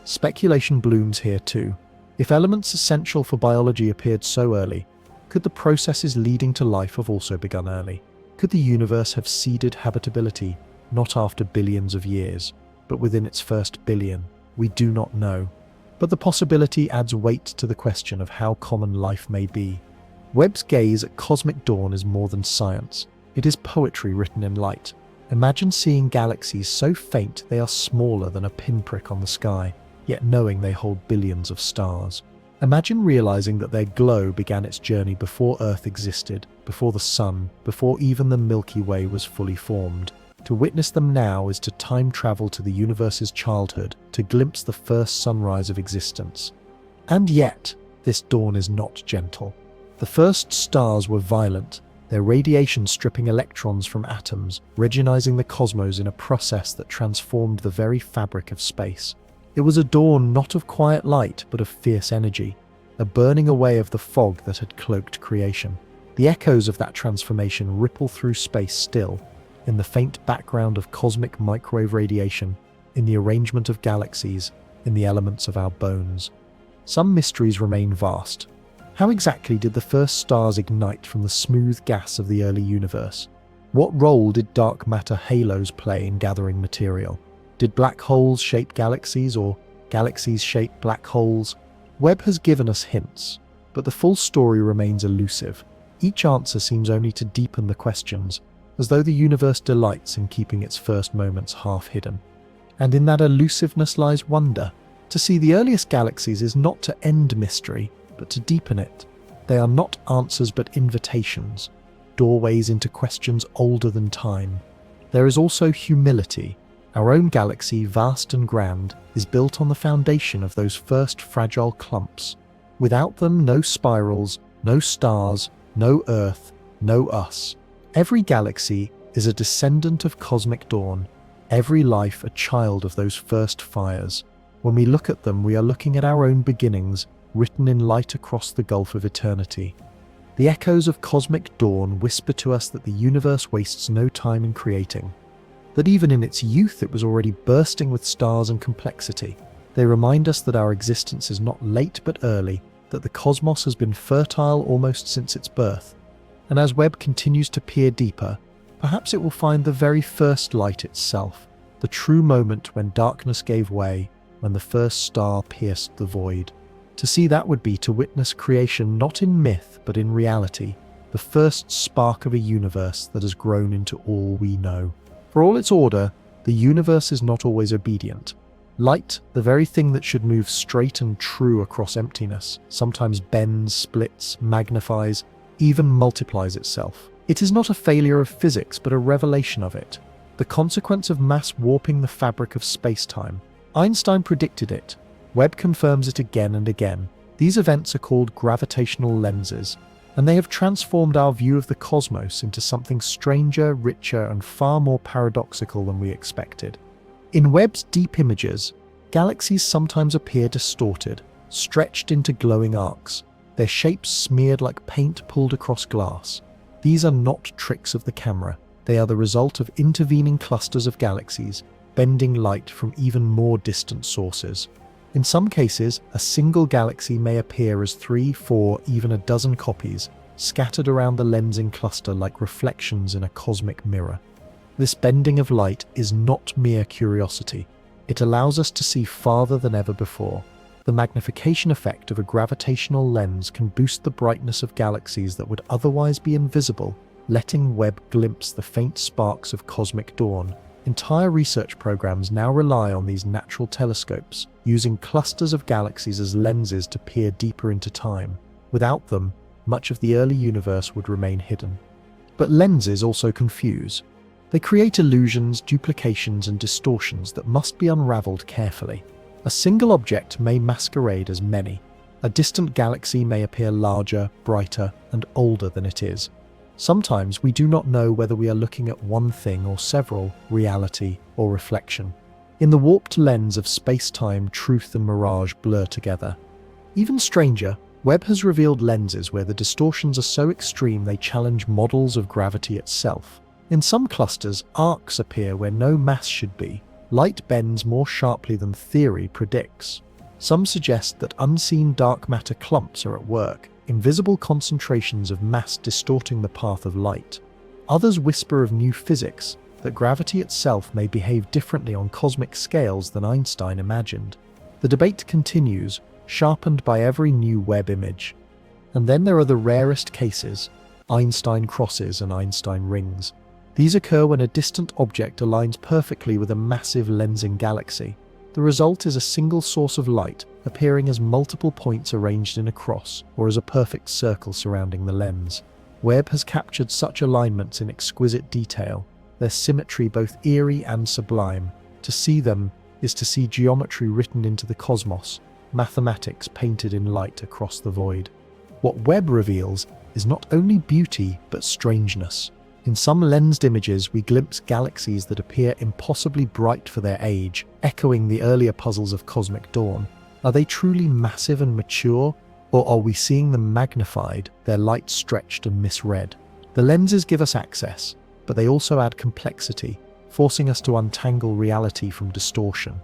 Speculation blooms here too. If elements essential for biology appeared so early, could the processes leading to life have also begun early? Could the universe have seeded habitability, not after billions of years, but within its first billion? We do not know. But the possibility adds weight to the question of how common life may be. Webb's gaze at cosmic dawn is more than science. It is poetry written in light. Imagine seeing galaxies so faint they are smaller than a pinprick on the sky, yet knowing they hold billions of stars. Imagine realizing that their glow began its journey before Earth existed, before the Sun, before even the Milky Way was fully formed. To witness them now is to time travel to the universe's childhood, to glimpse the first sunrise of existence. And yet, this dawn is not gentle. The first stars were violent, their radiation stripping electrons from atoms, reionizing the cosmos in a process that transformed the very fabric of space. It was a dawn not of quiet light, but of fierce energy, a burning away of the fog that had cloaked creation. The echoes of that transformation ripple through space still, in the faint background of cosmic microwave radiation, in the arrangement of galaxies, in the elements of our bones. Some mysteries remain vast. How exactly did the first stars ignite from the smooth gas of the early universe? What role did dark matter halos play in gathering material? Did black holes shape galaxies, or galaxies shape black holes? Webb has given us hints, but the full story remains elusive. Each answer seems only to deepen the questions, as though the universe delights in keeping its first moments half hidden. And in that elusiveness lies wonder. To see the earliest galaxies is not to end mystery, but to deepen it. They are not answers but invitations, doorways into questions older than time. There is also humility. Our own galaxy, vast and grand, is built on the foundation of those first fragile clumps. Without them, no spirals, no stars, no Earth, no us. Every galaxy is a descendant of cosmic dawn, every life a child of those first fires. When we look at them, we are looking at our own beginnings, written in light across the gulf of eternity. The echoes of cosmic dawn whisper to us that the universe wastes no time in creating, that even in its youth it was already bursting with stars and complexity. They remind us that our existence is not late but early, that the cosmos has been fertile almost since its birth. And as Webb continues to peer deeper, perhaps it will find the very first light itself, the true moment when darkness gave way, when the first star pierced the void. To see that would be to witness creation not in myth but in reality, the first spark of a universe that has grown into all we know. For all its order, the universe is not always obedient. Light, the very thing that should move straight and true across emptiness, sometimes bends, splits, magnifies, even multiplies itself. It is not a failure of physics, but a revelation of it. The consequence of mass warping the fabric of space-time. Einstein predicted it. Webb confirms it again and again. These events are called gravitational lenses, and they have transformed our view of the cosmos into something stranger, richer, and far more paradoxical than we expected. In Webb's deep images, galaxies sometimes appear distorted, stretched into glowing arcs, their shapes smeared like paint pulled across glass. These are not tricks of the camera. They are the result of intervening clusters of galaxies, bending light from even more distant sources. In some cases, a single galaxy may appear as 3, 4, even a dozen copies, scattered around the lensing cluster like reflections in a cosmic mirror. This bending of light is not mere curiosity. It allows us to see farther than ever before. The magnification effect of a gravitational lens can boost the brightness of galaxies that would otherwise be invisible, letting Webb glimpse the faint sparks of cosmic dawn. Entire research programs now rely on these natural telescopes, using clusters of galaxies as lenses to peer deeper into time. Without them, much of the early universe would remain hidden. But lenses also confuse. They create illusions, duplications, and distortions that must be unraveled carefully. A single object may masquerade as many. A distant galaxy may appear larger, brighter, and older than it is. Sometimes we do not know whether we are looking at one thing or several, reality or reflection. In the warped lens of space-time, truth and mirage blur together. Even stranger, Webb has revealed lenses where the distortions are so extreme they challenge models of gravity itself. In some clusters, arcs appear where no mass should be. Light bends more sharply than theory predicts. Some suggest that unseen dark matter clumps are at work, invisible concentrations of mass distorting the path of light. Others whisper of new physics, that gravity itself may behave differently on cosmic scales than Einstein imagined. The debate continues, sharpened by every new Webb image. And then there are the rarest cases, Einstein crosses and Einstein rings. These occur when a distant object aligns perfectly with a massive lensing galaxy. The result is a single source of light, appearing as multiple points arranged in a cross, or as a perfect circle surrounding the lens. Webb has captured such alignments in exquisite detail, their symmetry both eerie and sublime. To see them is to see geometry written into the cosmos, mathematics painted in light across the void. What Webb reveals is not only beauty, but strangeness. In some lensed images, we glimpse galaxies that appear impossibly bright for their age, echoing the earlier puzzles of cosmic dawn. Are they truly massive and mature, or are we seeing them magnified, their light stretched and misread? The lenses give us access, but they also add complexity, forcing us to untangle reality from distortion.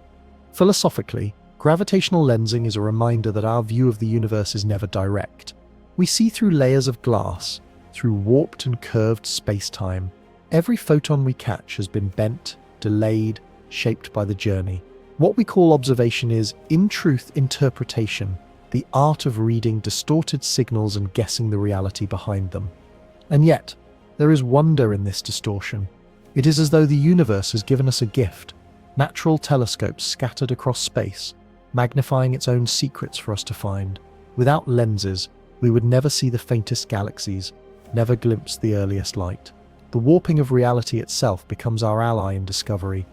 Philosophically, gravitational lensing is a reminder that our view of the universe is never direct. We see through layers of glass, through warped and curved space-time. Every photon we catch has been bent, delayed, shaped by the journey. What we call observation is, in truth, interpretation, the art of reading distorted signals and guessing the reality behind them. And yet, there is wonder in this distortion. It is as though the universe has given us a gift, natural telescopes scattered across space, magnifying its own secrets for us to find. Without lenses, we would never see the faintest galaxies, never glimpse the earliest light. The warping of reality itself becomes our ally in discovery.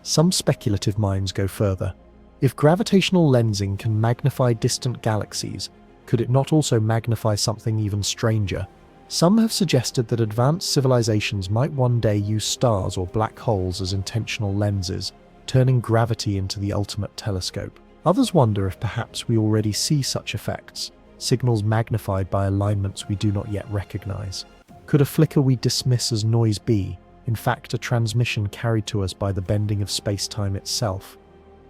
Some speculative minds go further. If gravitational lensing can magnify distant galaxies, could it not also magnify something even stranger? Some have suggested that advanced civilizations might one day use stars or black holes as intentional lenses, turning gravity into the ultimate telescope. Others wonder if perhaps we already see such effects, signals magnified by alignments we do not yet recognize. Could a flicker we dismiss as noise be, in fact, a transmission carried to us by the bending of space-time itself?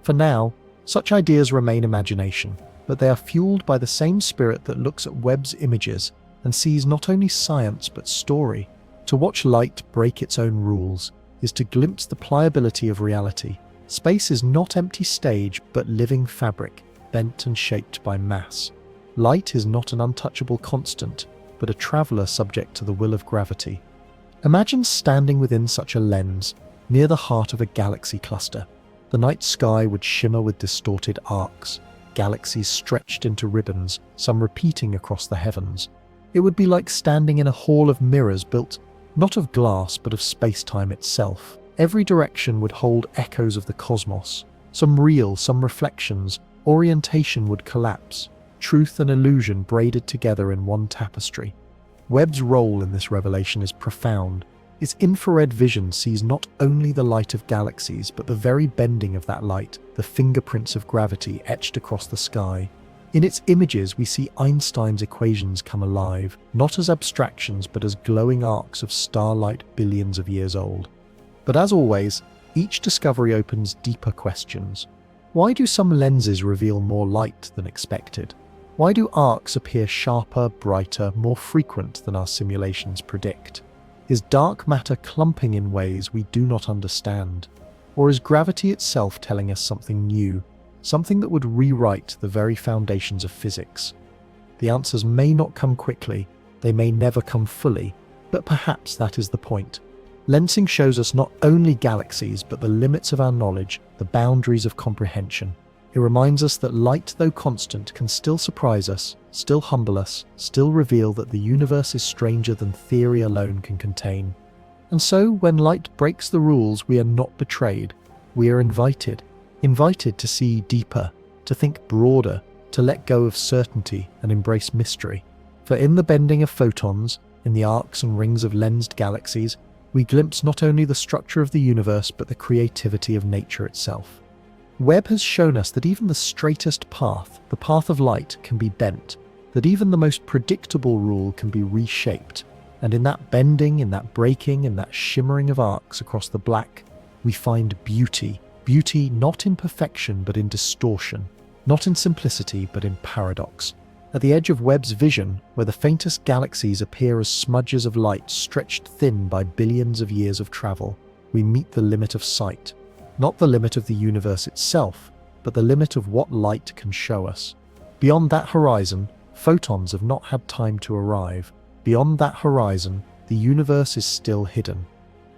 For now, such ideas remain imagination, but they are fueled by the same spirit that looks at Webb's images and sees not only science but story. To watch light break its own rules is to glimpse the pliability of reality. Space is not empty stage but living fabric, bent and shaped by mass. Light is not an untouchable constant, but a traveler subject to the will of gravity. Imagine standing within such a lens, near the heart of a galaxy cluster. The night sky would shimmer with distorted arcs, galaxies stretched into ribbons, some repeating across the heavens. It would be like standing in a hall of mirrors built not of glass but of space-time itself. Every direction would hold echoes of the cosmos, some real, some reflections. Orientation would collapse, truth and illusion braided together in one tapestry. Webb's role in this revelation is profound. Its infrared vision sees not only the light of galaxies, but the very bending of that light, the fingerprints of gravity etched across the sky. In its images, we see Einstein's equations come alive, not as abstractions, but as glowing arcs of starlight billions of years old. But as always, each discovery opens deeper questions. Why do some lenses reveal more light than expected? Why do arcs appear sharper, brighter, more frequent than our simulations predict? Is dark matter clumping in ways we do not understand? Or is gravity itself telling us something new, something that would rewrite the very foundations of physics? The answers may not come quickly, they may never come fully, but perhaps that is the point. Lensing shows us not only galaxies, but the limits of our knowledge, the boundaries of comprehension. It reminds us that light, though constant, can still surprise us, still humble us, still reveal that the universe is stranger than theory alone can contain. And so, when light breaks the rules, we are not betrayed. We are invited to see deeper, to think broader, to let go of certainty and embrace mystery. For in the bending of photons, in the arcs and rings of lensed galaxies, we glimpse not only the structure of the universe, but the creativity of nature itself. Webb has shown us that even the straightest path, the path of light, can be bent, that even the most predictable rule can be reshaped. And in that bending, in that breaking, in that shimmering of arcs across the black, we find beauty. Beauty not in perfection, but in distortion. Not in simplicity, but in paradox. At the edge of Webb's vision, where the faintest galaxies appear as smudges of light stretched thin by billions of years of travel, we meet the limit of sight. Not the limit of the universe itself, but the limit of what light can show us. Beyond that horizon, photons have not had time to arrive. Beyond that horizon, the universe is still hidden.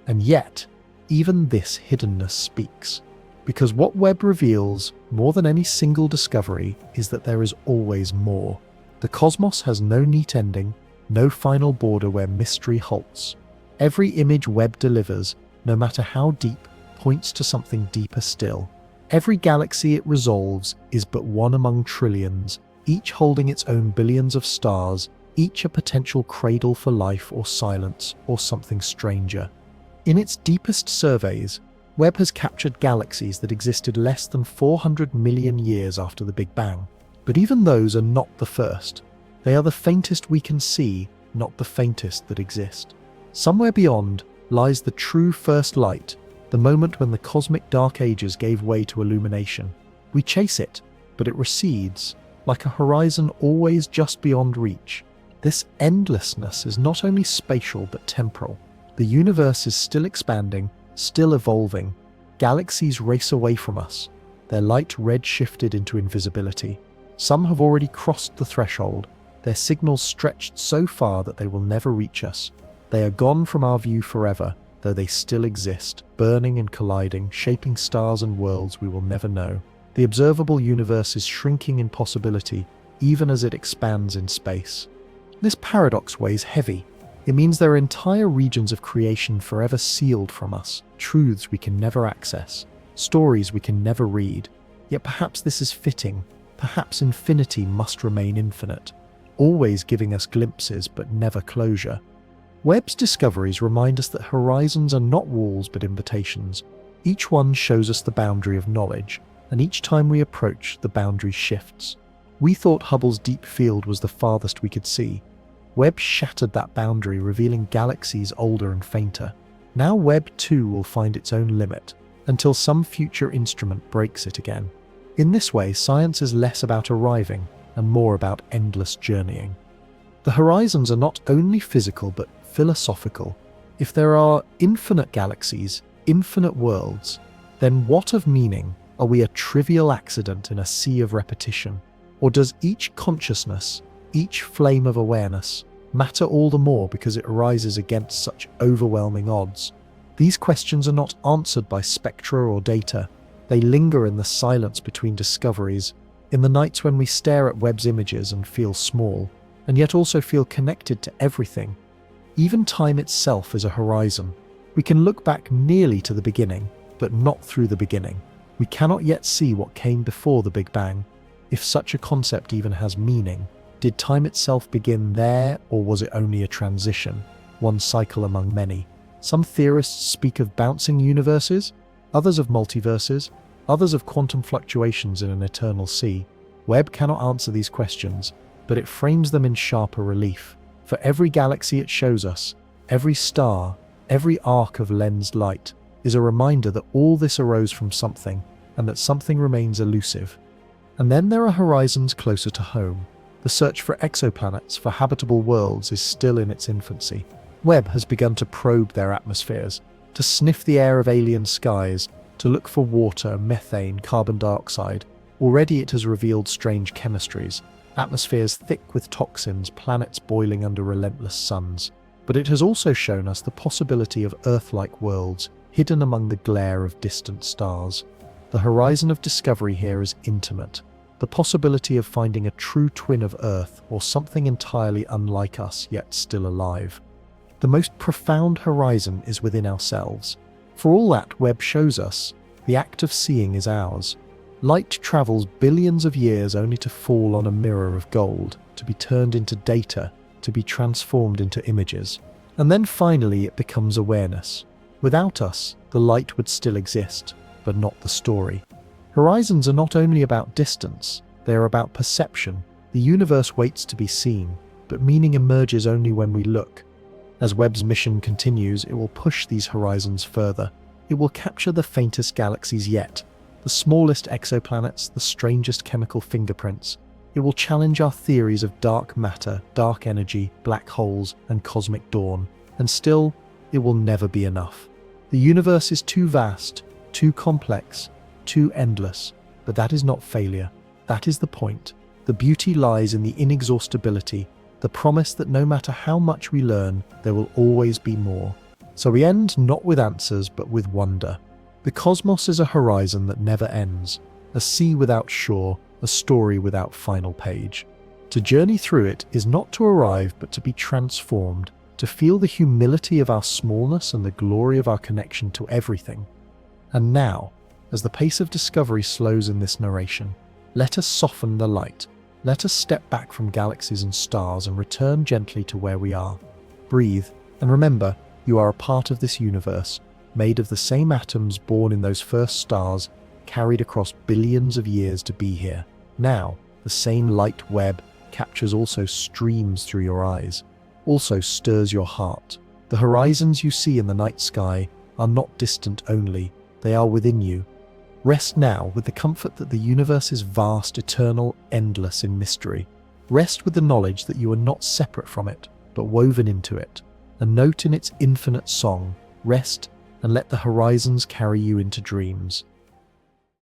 And yet, even this hiddenness speaks. Because what Webb reveals, more than any single discovery, is that there is always more. The cosmos has no neat ending, no final border where mystery halts. Every image Webb delivers, no matter how deep, points to something deeper still. Every galaxy it resolves is but one among trillions, each holding its own billions of stars, each a potential cradle for life or silence or something stranger. In its deepest surveys, Webb has captured galaxies that existed less than 400 million years after the Big Bang. But even those are not the first. They are the faintest we can see, not the faintest that exist. Somewhere beyond lies the true first light, the moment when the cosmic dark ages gave way to illumination. We chase it, but it recedes, like a horizon always just beyond reach. This endlessness is not only spatial but temporal. The universe is still expanding, still evolving. Galaxies race away from us, their light red-shifted into invisibility. Some have already crossed the threshold, their signals stretched so far that they will never reach us. They are gone from our view forever, though they still exist, burning and colliding, shaping stars and worlds we will never know. The observable universe is shrinking in possibility, even as it expands in space. This paradox weighs heavy. It means there are entire regions of creation forever sealed from us, truths we can never access, stories we can never read. Yet perhaps this is fitting. Perhaps infinity must remain infinite, always giving us glimpses but never closure. Webb's discoveries remind us that horizons are not walls but invitations. Each one shows us the boundary of knowledge, and each time we approach, the boundary shifts. We thought Hubble's deep field was the farthest we could see. Webb shattered that boundary, revealing galaxies older and fainter. Now Webb too will find its own limit, until some future instrument breaks it again. In this way, science is less about arriving and more about endless journeying. The horizons are not only physical but philosophical. If there are infinite galaxies, infinite worlds, then what of meaning? Are we a trivial accident in a sea of repetition? Or does each consciousness, each flame of awareness, matter all the more because it arises against such overwhelming odds? These questions are not answered by spectra or data. They linger in the silence between discoveries, in the nights when we stare at Webb's images and feel small, and yet also feel connected to everything. Even time itself is a horizon. We can look back nearly to the beginning, but not through the beginning. We cannot yet see what came before the Big Bang. If such a concept even has meaning, did time itself begin there, or was it only a transition, one cycle among many? Some theorists speak of bouncing universes, others of multiverses, others of quantum fluctuations in an eternal sea. Webb cannot answer these questions, but it frames them in sharper relief. For every galaxy it shows us, every star, every arc of lensed light, is a reminder that all this arose from something, and that something remains elusive. And then there are horizons closer to home. The search for exoplanets, for habitable worlds, is still in its infancy. Webb has begun to probe their atmospheres, to sniff the air of alien skies, to look for water, methane, carbon dioxide. Already it has revealed strange chemistries, atmospheres thick with toxins, planets boiling under relentless suns. But it has also shown us the possibility of Earth-like worlds hidden among the glare of distant stars. The horizon of discovery here is intimate. The possibility of finding a true twin of Earth, or something entirely unlike us yet still alive. The most profound horizon is within ourselves. For all that Webb shows us, the act of seeing is ours. Light travels billions of years only to fall on a mirror of gold, to be turned into data, to be transformed into images. And then finally it becomes awareness. Without us, the light would still exist, but not the story. Horizons are not only about distance, they are about perception. The universe waits to be seen, but meaning emerges only when we look. As Webb's mission continues, it will push these horizons further. It will capture the faintest galaxies yet, the smallest exoplanets, the strangest chemical fingerprints. It will challenge our theories of dark matter, dark energy, black holes, and cosmic dawn. And still, it will never be enough. The universe is too vast, too complex, too endless. But that is not failure. That is the point. The beauty lies in the inexhaustibility, the promise that no matter how much we learn, there will always be more. So we end not with answers, but with wonder. The cosmos is a horizon that never ends, a sea without shore, a story without final page. To journey through it is not to arrive, but to be transformed, to feel the humility of our smallness and the glory of our connection to everything. And now, as the pace of discovery slows in this narration, let us soften the light. Let us step back from galaxies and stars and return gently to where we are. Breathe, and remember, you are a part of this universe, made of the same atoms born in those first stars, carried across billions of years to be here. Now, the same light web captures also streams through your eyes, also stirs your heart. The horizons you see in the night sky are not distant only, they are within you. Rest now with the comfort that the universe is vast, eternal, endless in mystery. Rest with the knowledge that you are not separate from it, but woven into it. A note in its infinite song. Rest and let the horizons carry you into dreams.